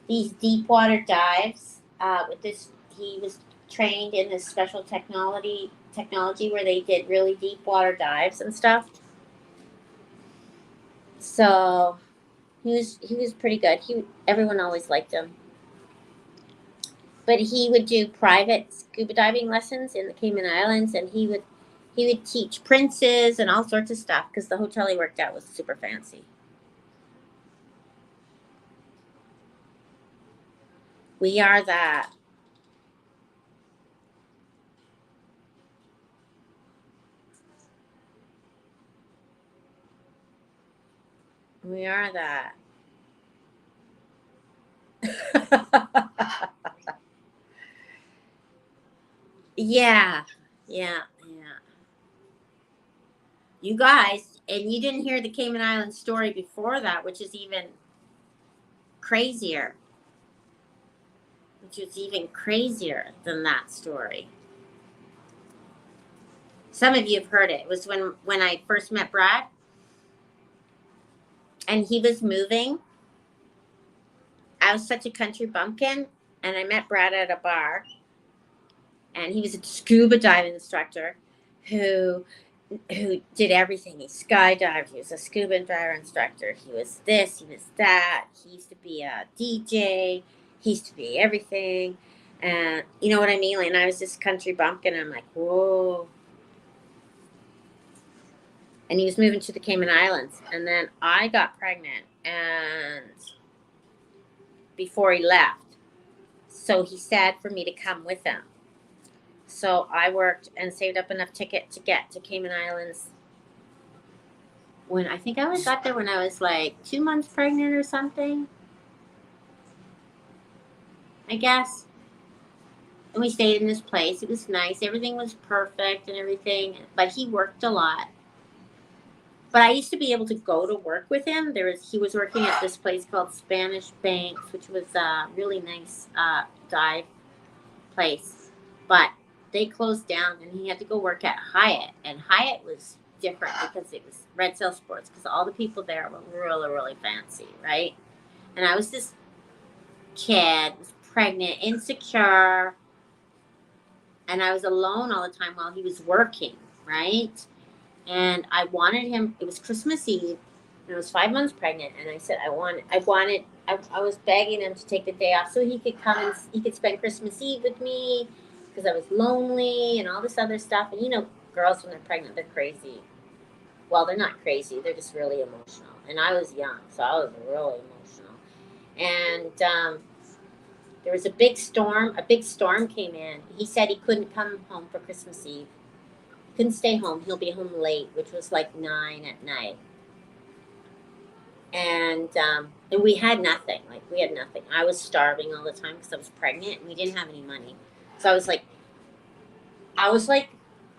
these deep water dives with this. He was trained in this special technology where they did really deep water dives and stuff. So he was pretty good. Everyone always liked him. But he would do private scuba diving lessons in the Cayman Islands, and he would teach princes and all sorts of stuff because the hotel he worked at was super fancy. We are that. We are that. Yeah. You guys, and you didn't hear the Cayman Islands story before that, which is even crazier. which was even crazier than that story. Some of you have heard it. It was when I first met Brad, and he was moving. I was such a country bumpkin, and I met Brad at a bar, and he was a scuba diving instructor who did everything. He skydived. He was a scuba diver instructor. He was this. He was that. He used to be a DJ. He used to be everything. And you know what I mean? And I was this country bumpkin. And I'm like, whoa. And he was moving to the Cayman Islands. And then I got pregnant. And before he left. So he said for me to come with him. So I worked and saved up enough ticket to get to Cayman Islands. When I think I got there when I was like 2 months pregnant or something, I guess. And we stayed in this place. It was nice. Everything was perfect and everything. But he worked a lot. But I used to be able to go to work with him. He was working at this place called Spanish Banks, which was a really nice dive place. But they closed down, and he had to go work at Hyatt. And Hyatt was different because it was Red Sail Sports, because all the people there were really, really fancy, right? And I was this kid, was pregnant, insecure, and I was alone all the time while he was working, right? And I wanted him. It was Christmas Eve, and I was 5 months pregnant. And I said, I was begging him to take the day off so he could come and he could spend Christmas Eve with me, because I was lonely and all this other stuff. And you know, girls when they're pregnant, they're crazy. Well, they're not crazy. They're just really emotional. And I was young, so I was really emotional. And there was a big storm. A big storm came in. He said he couldn't come home for Christmas Eve. Couldn't stay home. He'll be home late, which was like 9 at night. And we had nothing. Like, we had nothing. I was starving all the time because I was pregnant, and we didn't have any money. So I was like,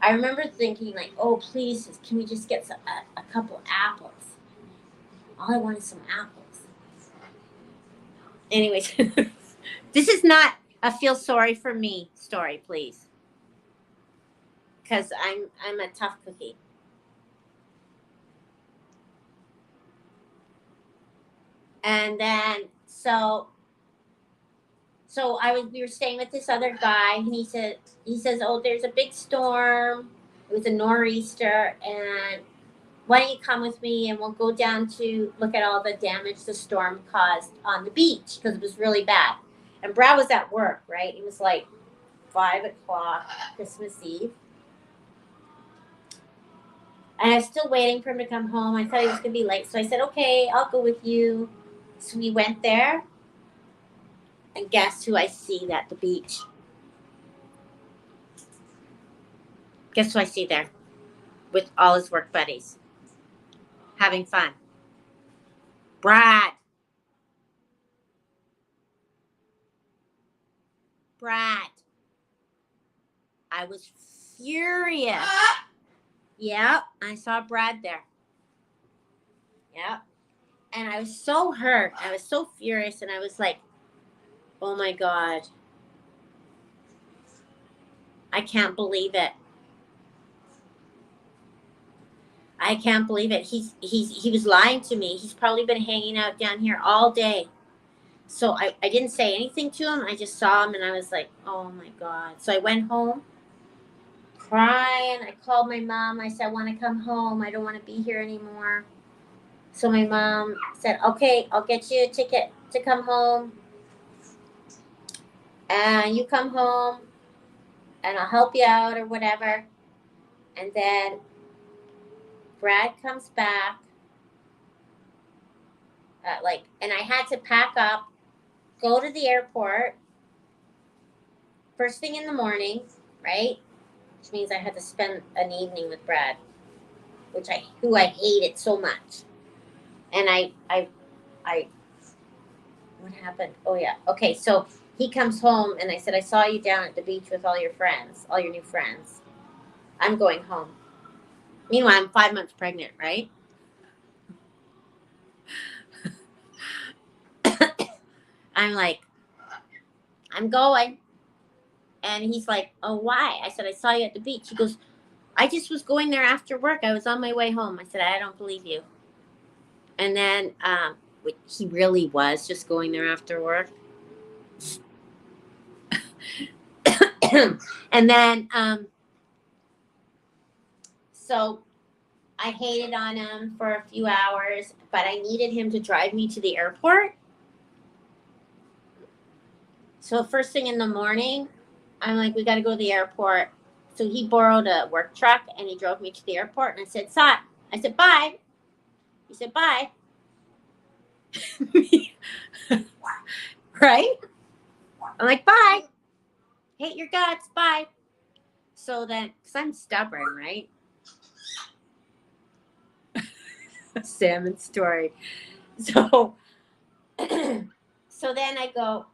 I remember thinking, like, oh, please, can we just get a couple apples? All I want is some apples. Anyways, this is not a feel sorry for me story, please. Because I'm a tough cookie. And then we were staying with this other guy, and he says, oh, there's a big storm. It was a nor'easter, and why don't you come with me, and we'll go down to look at all the damage the storm caused on the beach, because it was really bad. And Brad was at work, right? It was like 5 o'clock Christmas Eve. And I was still waiting for him to come home. I thought he was going to be late. So I said, okay, I'll go with you. So we went there. And guess who I see at the beach? Guess who I see there? With all his work buddies. Having fun. Brad. I was furious. Yep, I saw Brad there. Yep. And I was so hurt. I was so furious. And I was like, oh my God. I can't believe it. I can't believe it. He was lying to me. He's probably been hanging out down here all day. So I didn't say anything to him. I just saw him, and I was like, oh my God. So I went home crying. I called my mom. I said, I want to come home. I don't want to be here anymore. So my mom said, okay, I'll get you a ticket to come home. And you come home, and I'll help you out or whatever. And then Brad comes back. And I had to pack up, go to the airport first thing in the morning, right? Which means I had to spend an evening with Brad, who I hated so much. And I what happened? Oh yeah. Okay, so he comes home, and I said, I saw you down at the beach with all your friends, all your new friends. I'm going home. Meanwhile, I'm 5 months pregnant, right? I'm like, I'm going. And he's like, oh, why? I said, I saw you at the beach. He goes, I just was going there after work. I was on my way home. I said, I don't believe you. And then he really was just going there after work. And then, so I hated on him for a few hours, but I needed him to drive me to the airport. So first thing in the morning, I'm like, we got to go to the airport. So he borrowed a work truck and he drove me to the airport. And I said, Sat. I said, bye. He said, bye. Right? I'm like, bye. Hate your guts. Bye. So then, because I'm stubborn, right? Salmon story. So, so then I go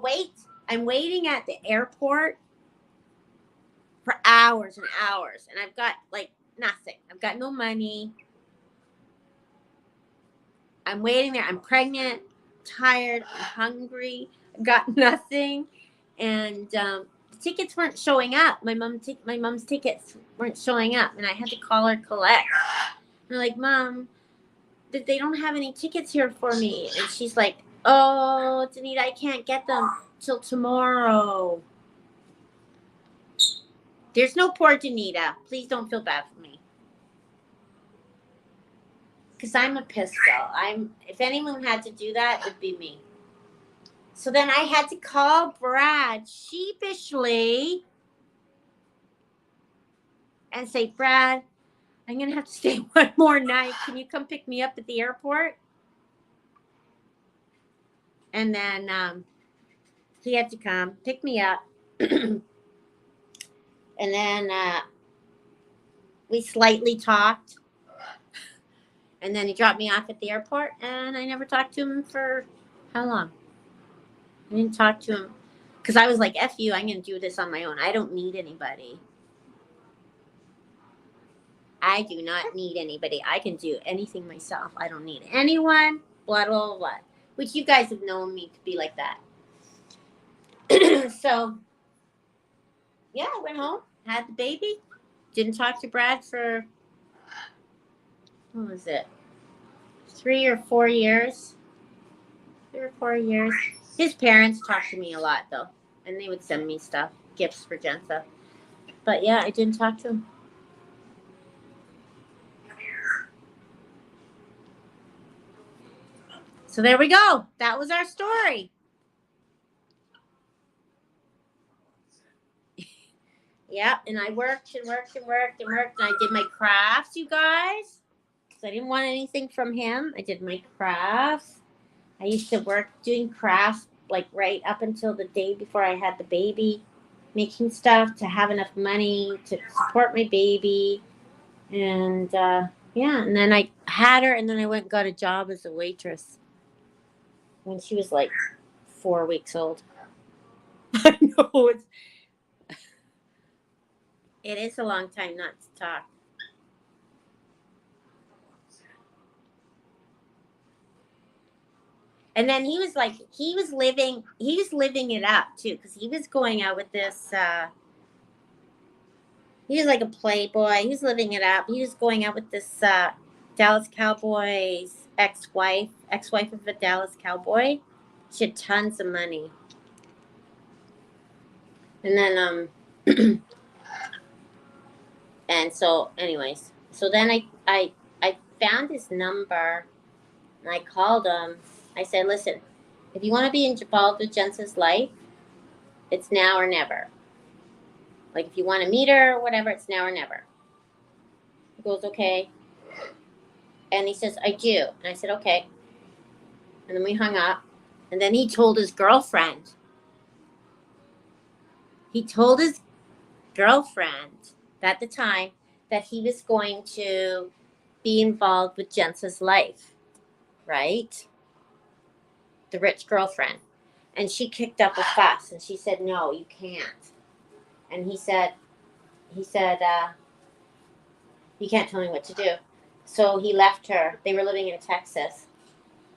wait. I'm waiting at the airport for hours and hours. And I've got like nothing. I've got no money. I'm waiting there. I'm pregnant, tired, I'm hungry. I've got nothing. And the tickets weren't showing up. My mom's tickets weren't showing up. And I had to call her collect. And I'm like, Mom, they don't have any tickets here for me. And she's like, oh, Danita, I can't get them till tomorrow. There's no poor Danita. Please don't feel bad for me. Because I'm a pistol. If anyone had to do that, it'd be me. So then I had to call Brad sheepishly and say, Brad, I'm going to have to stay one more night. Can you come pick me up at the airport? And then he had to come pick me up. And then we slightly talked. And then he dropped me off at the airport. And I never talked to him for how long? I didn't talk to him. Because I was like, F you, I'm going to do this on my own. I don't need anybody. I do not need anybody. I can do anything myself. I don't need anyone. Blah, blah, blah. Which you guys have known me to be like that. So, yeah, I went home, had the baby. Didn't talk to Brad for, what was it? 3 or 4 years. 3 or 4 years. His parents talked to me a lot, though. And they would send me stuff, gifts for Jensa. But, yeah, I didn't talk to him. So there we go. That was our story. Yeah, and I worked and worked and worked and worked. And I did my crafts, you guys. Because I didn't want anything from him. I did my crafts. I used to work doing crafts like right up until the day before I had the baby. Making stuff to have enough money to support my baby. And yeah, and then I had her and then I went and got a job as a waitress. When she was like 4 weeks old. I know it is a long time not to talk. And then he was living it up too, because he was going out with this he was like a playboy. He was living it up. He was going out with this Dallas Cowboys ex-wife of a Dallas Cowboy. She had tons of money. And then and so anyways, so then I found his number and I called him. I said, listen, if you want to be involved with Jensen's life, it's now or never. Like if you want to meet her or whatever, it's now or never. He goes, okay. And he says, I do. And I said, okay. And then we hung up. And then he told his girlfriend. He told his girlfriend at the time that he was going to be involved with Jensen's life. Right? The rich girlfriend. And she kicked up a fuss. And she said, no, you can't. And he said, you can't tell me what to do. So he left her. They were living in Texas.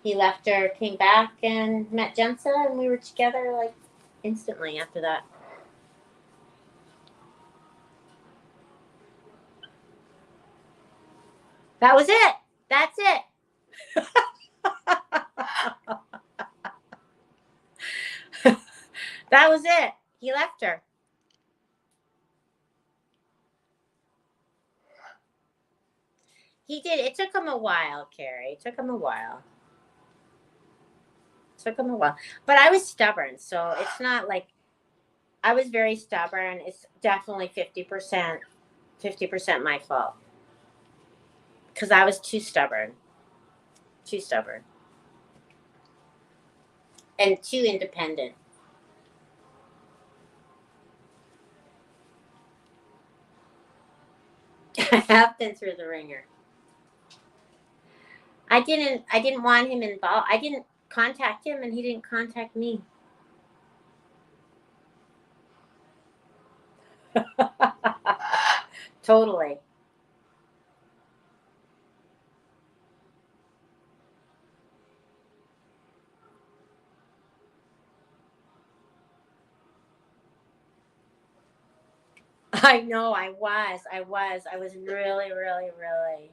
He left her, came back, and met Jensa, and we were together like instantly after that. That was it. That's it. That was it. He left her. He did. It took him a while, Carrie. It took him a while. But I was stubborn, so it's not like I was very stubborn. It's definitely 50% my fault. Because I was too stubborn. And too independent. I have been through the ringer. I didn't want him involved. I didn't contact him and he didn't contact me. Totally. I know I was really.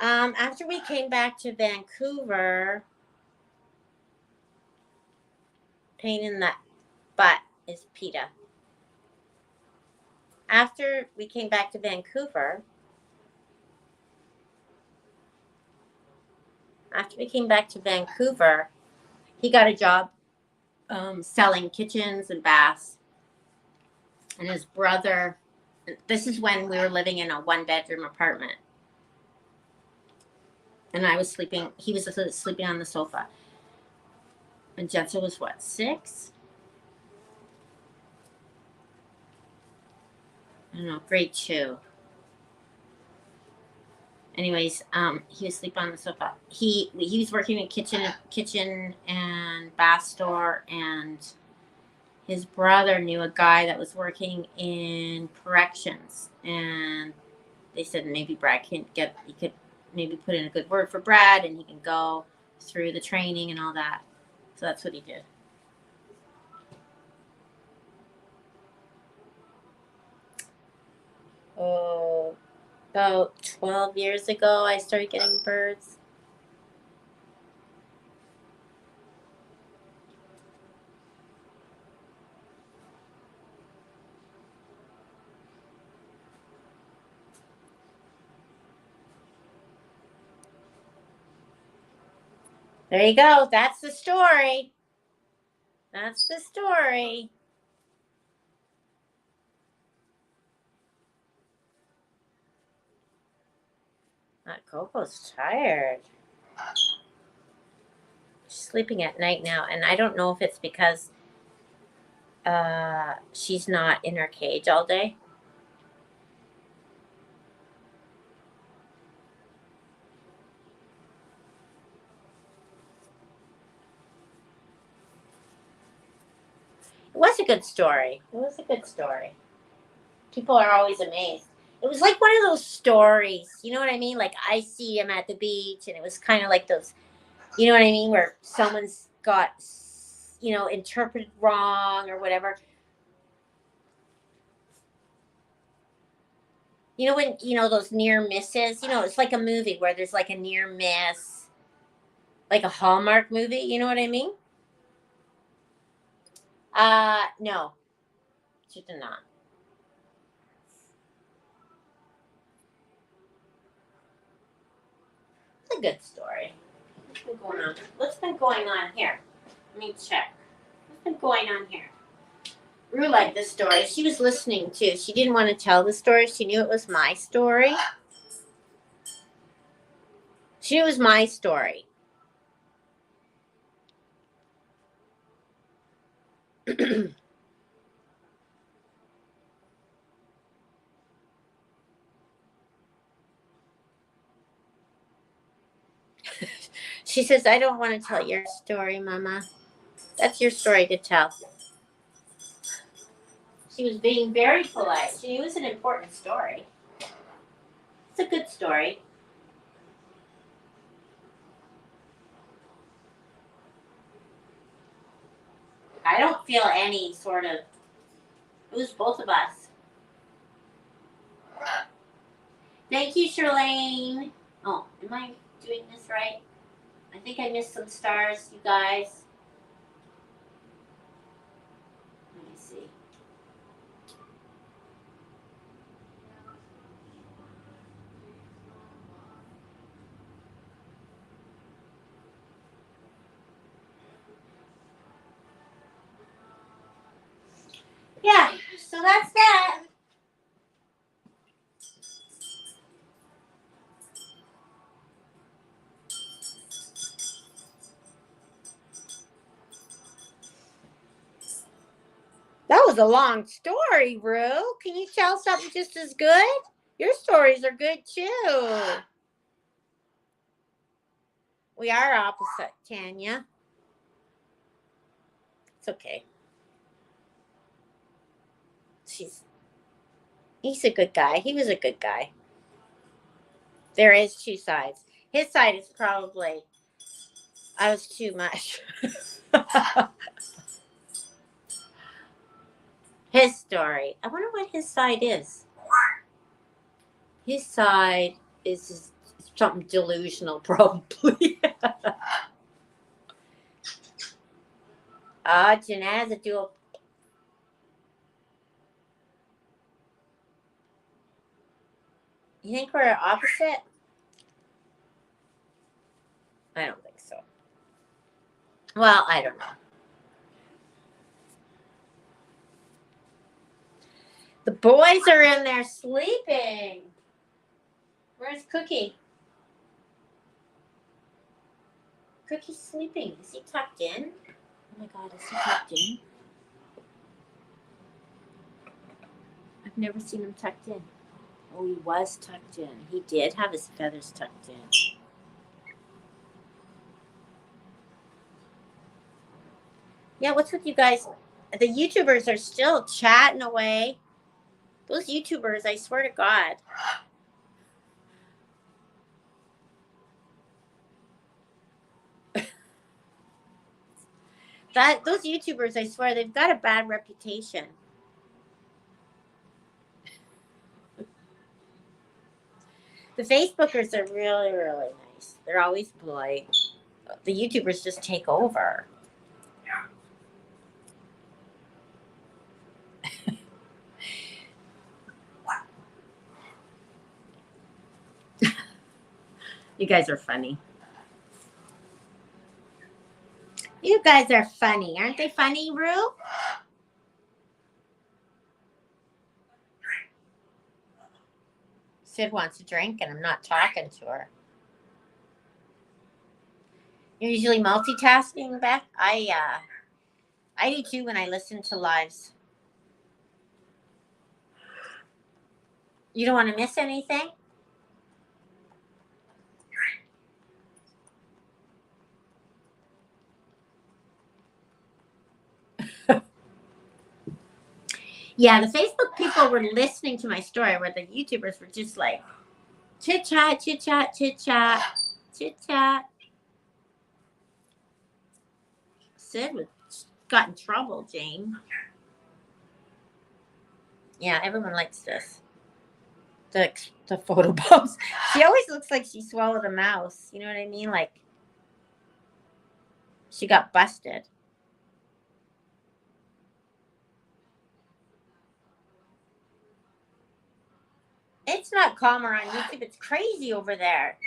After we came back to Vancouver, pain in the butt is PETA. After we came back to Vancouver, he got a job selling kitchens and baths. And his brother, this is when we were living in a 1-bedroom apartment. And he was sleeping on the sofa. And Jensen was what, 6? I don't know, grade 2. Anyways, he was sleeping on the sofa. He was working in a kitchen and bath store, and his brother knew a guy that was working in corrections, and they said maybe he could maybe put in a good word for Brad, and he can go through the training and all that. So that's what he did. Oh, about 12 years ago, I started getting birds. There you go. That's the story. Coco's tired. She's sleeping at night now, and I don't know if it's because she's not in her cage all day. It was a good story. People are always amazed. It was like one of those stories, you know what I mean? Like I see him at the beach, and it was kind of like those, you know what I mean, where someone's got, interpreted wrong or whatever. You know when those near misses. It's like a movie where there's like a near miss, like a Hallmark movie. You know what I mean? No, she did not. It's a good story. What's been going on here? Let me check. What's been going on here? Rue liked this story. She was listening too. She didn't want to tell the story. She knew it was my story. She was my story. She says, I don't want to tell your story, Mama. That's your story to tell. She was being very polite. She knew it was an important story. It's a good story. I don't feel any sort of. It was both of us. Thank you, Charlene. Oh, am I doing this right? I think I missed some stars, you guys. Let me see. Yeah, so that's that. That was a long story, Rue. Can you tell something just as good? Your stories are good too. We are opposite, Tanya. It's okay. He's a good guy. He was a good guy. There is two sides. His side is probably I was too much. His story. I wonder what his side is. His side is something delusional, probably. Janaz, a dual. You think we're opposite? I don't think so. Well, I don't know. The boys are in there sleeping. Where's Cookie? Cookie's sleeping. Is he tucked in? Oh my God, is he tucked in? I've never seen him tucked in. Oh, he was tucked in. He did have his feathers tucked in. Yeah, what's with you guys? The YouTubers are still chatting away. Those YouTubers, I swear to God. Those YouTubers, I swear, they've got a bad reputation. The Facebookers are really, really nice. They're always polite. The YouTubers just take over. You guys are funny. You guys are funny. Aren't they funny, Rue? Sid wants a drink and I'm not talking to her. You're usually multitasking, Beth? I do too when I listen to lives. You don't want to miss anything? Yeah, the Facebook people were listening to my story where the YouTubers were just like chit chat, chit chat, chit chat, chit chat. Sid got in trouble, Jane. Yeah, everyone likes this. The photo bombs. She always looks like she swallowed a mouse. You know what I mean? Like she got busted. It's not calmer on YouTube. It's crazy over there.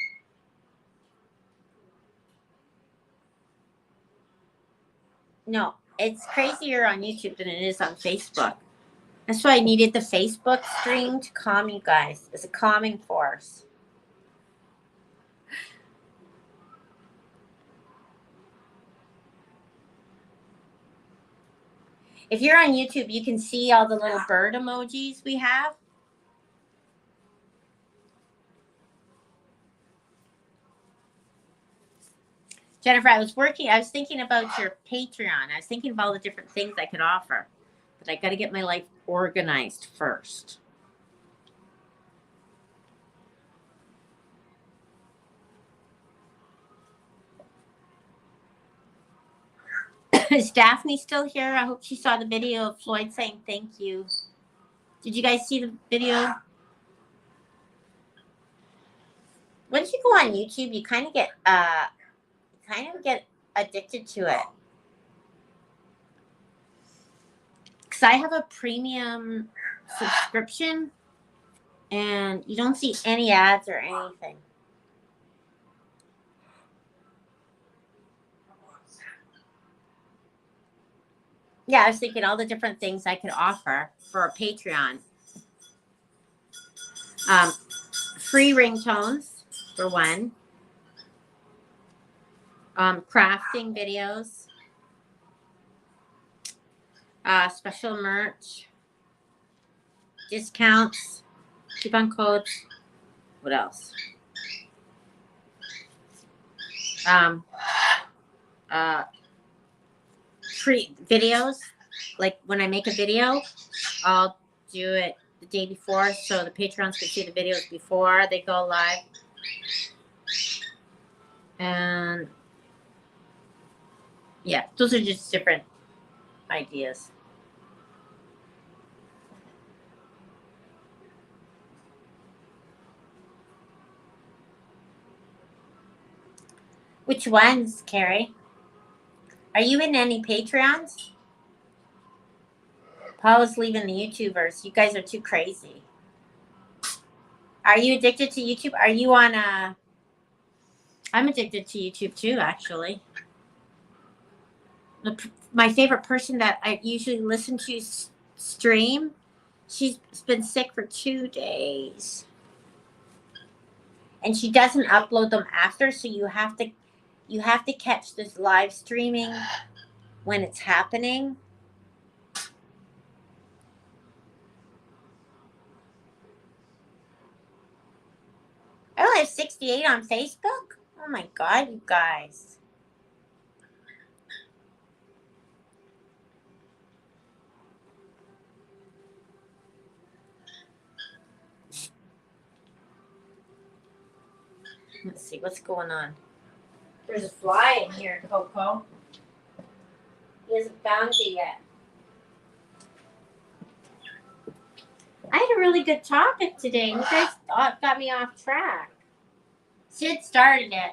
No, it's crazier on YouTube than it is on Facebook. That's why I needed the Facebook stream to calm you guys. It's a calming force. If you're on YouTube, you can see all the little bird emojis we have. Jennifer, I was thinking about your Patreon. I was thinking of all the different things I could offer. But I got to get my life organized first. Is Daphne still here? I hope she saw the video of Floyd saying thank you. Did you guys see the video? Once you go on YouTube, you kind of get addicted to it. Because I have a premium subscription and you don't see any ads or anything. Yeah, I was thinking all the different things I could offer for a Patreon. Free ringtones, for one. Crafting videos. Special merch. Discounts. Coupon codes. What else? Free videos. Like when I make a video, I'll do it the day before so the Patreons can see the videos before they go live. And yeah, those are just different ideas. Which ones, Carrie? Are you in any Patreons? Paula's leaving the YouTubers. You guys are too crazy. Are you addicted to YouTube? Are you on a... I'm addicted to YouTube too, actually. My favorite person that I usually listen to stream, she's been sick for 2 days. And she doesn't upload them after, so you have to catch this live streaming when it's happening. I only have 68 on Facebook. Oh my God, you guys. Let's see what's going on. There's a fly in here, Coco. He hasn't found you yet. I had a really good topic today. You guys got me off track. Sid started it.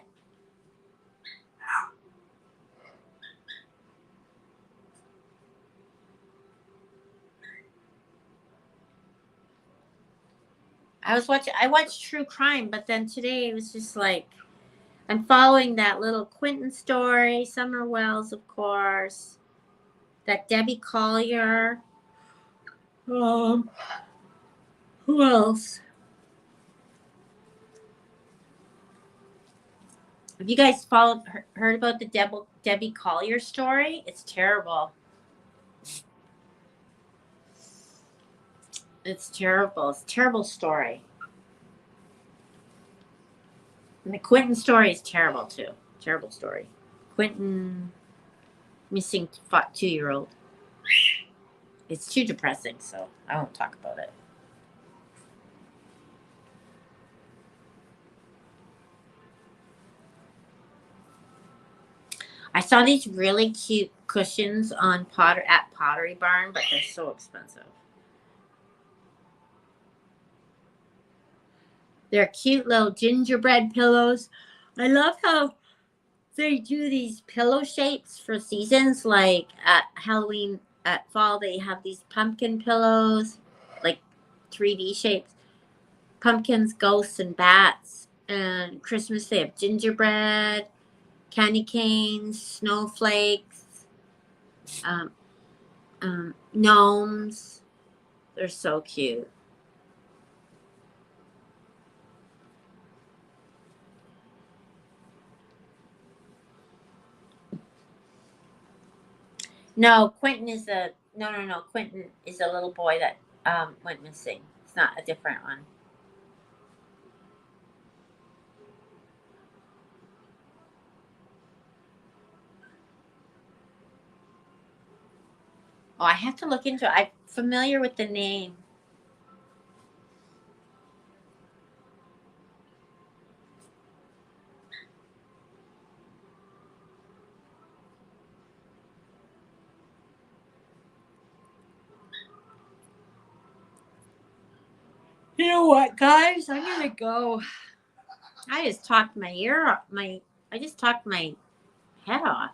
I watched true crime, but then today it was just like I'm following that little Quentin story, Summer Wells, of course, that Debbie Collier. Who else? Have you guys heard about the Debbie Collier story? It's terrible. It's terrible. It's a terrible story. And the Quentin story is terrible too. Terrible story. Quentin missing 2-year-old. It's too depressing, so I won't talk about it. I saw these really cute cushions on Pottery Barn, but they're so expensive. They're cute little gingerbread pillows. I love how they do these pillow shapes for seasons. Like at Halloween, at fall, they have these pumpkin pillows, like 3D shapes. Pumpkins, ghosts, and bats. And Christmas, they have gingerbread, candy canes, snowflakes, gnomes. They're so cute. No, Quentin is Quentin is a little boy that went missing. It's not a different one. Oh, I have to look into it. I'm familiar with the name. You know what, guys? I'm gonna go. I just talked my ear off. I just talked my head off.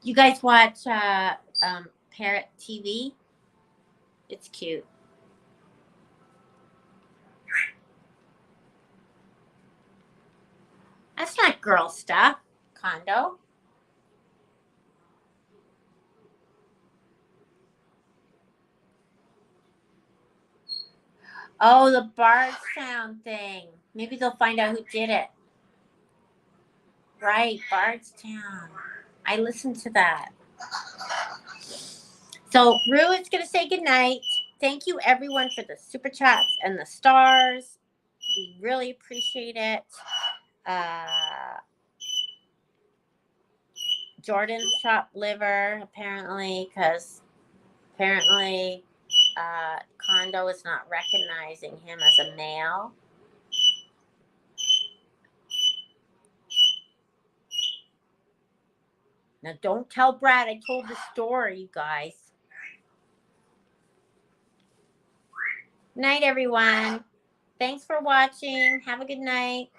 You guys watch Parrot TV? It's cute. That's not girl stuff. Condo. Oh, the Bardstown thing. Maybe they'll find out who did it. Right, Bardstown. I listened to that. So Rue is going to say goodnight. Thank you, everyone, for the super chats and the stars. We really appreciate it. Jordan's chopped liver, apparently, because apparently Kondo is not recognizing him as a male. Now, don't tell Brad I told the story, you guys. Night, everyone. Thanks for watching. Have a good night.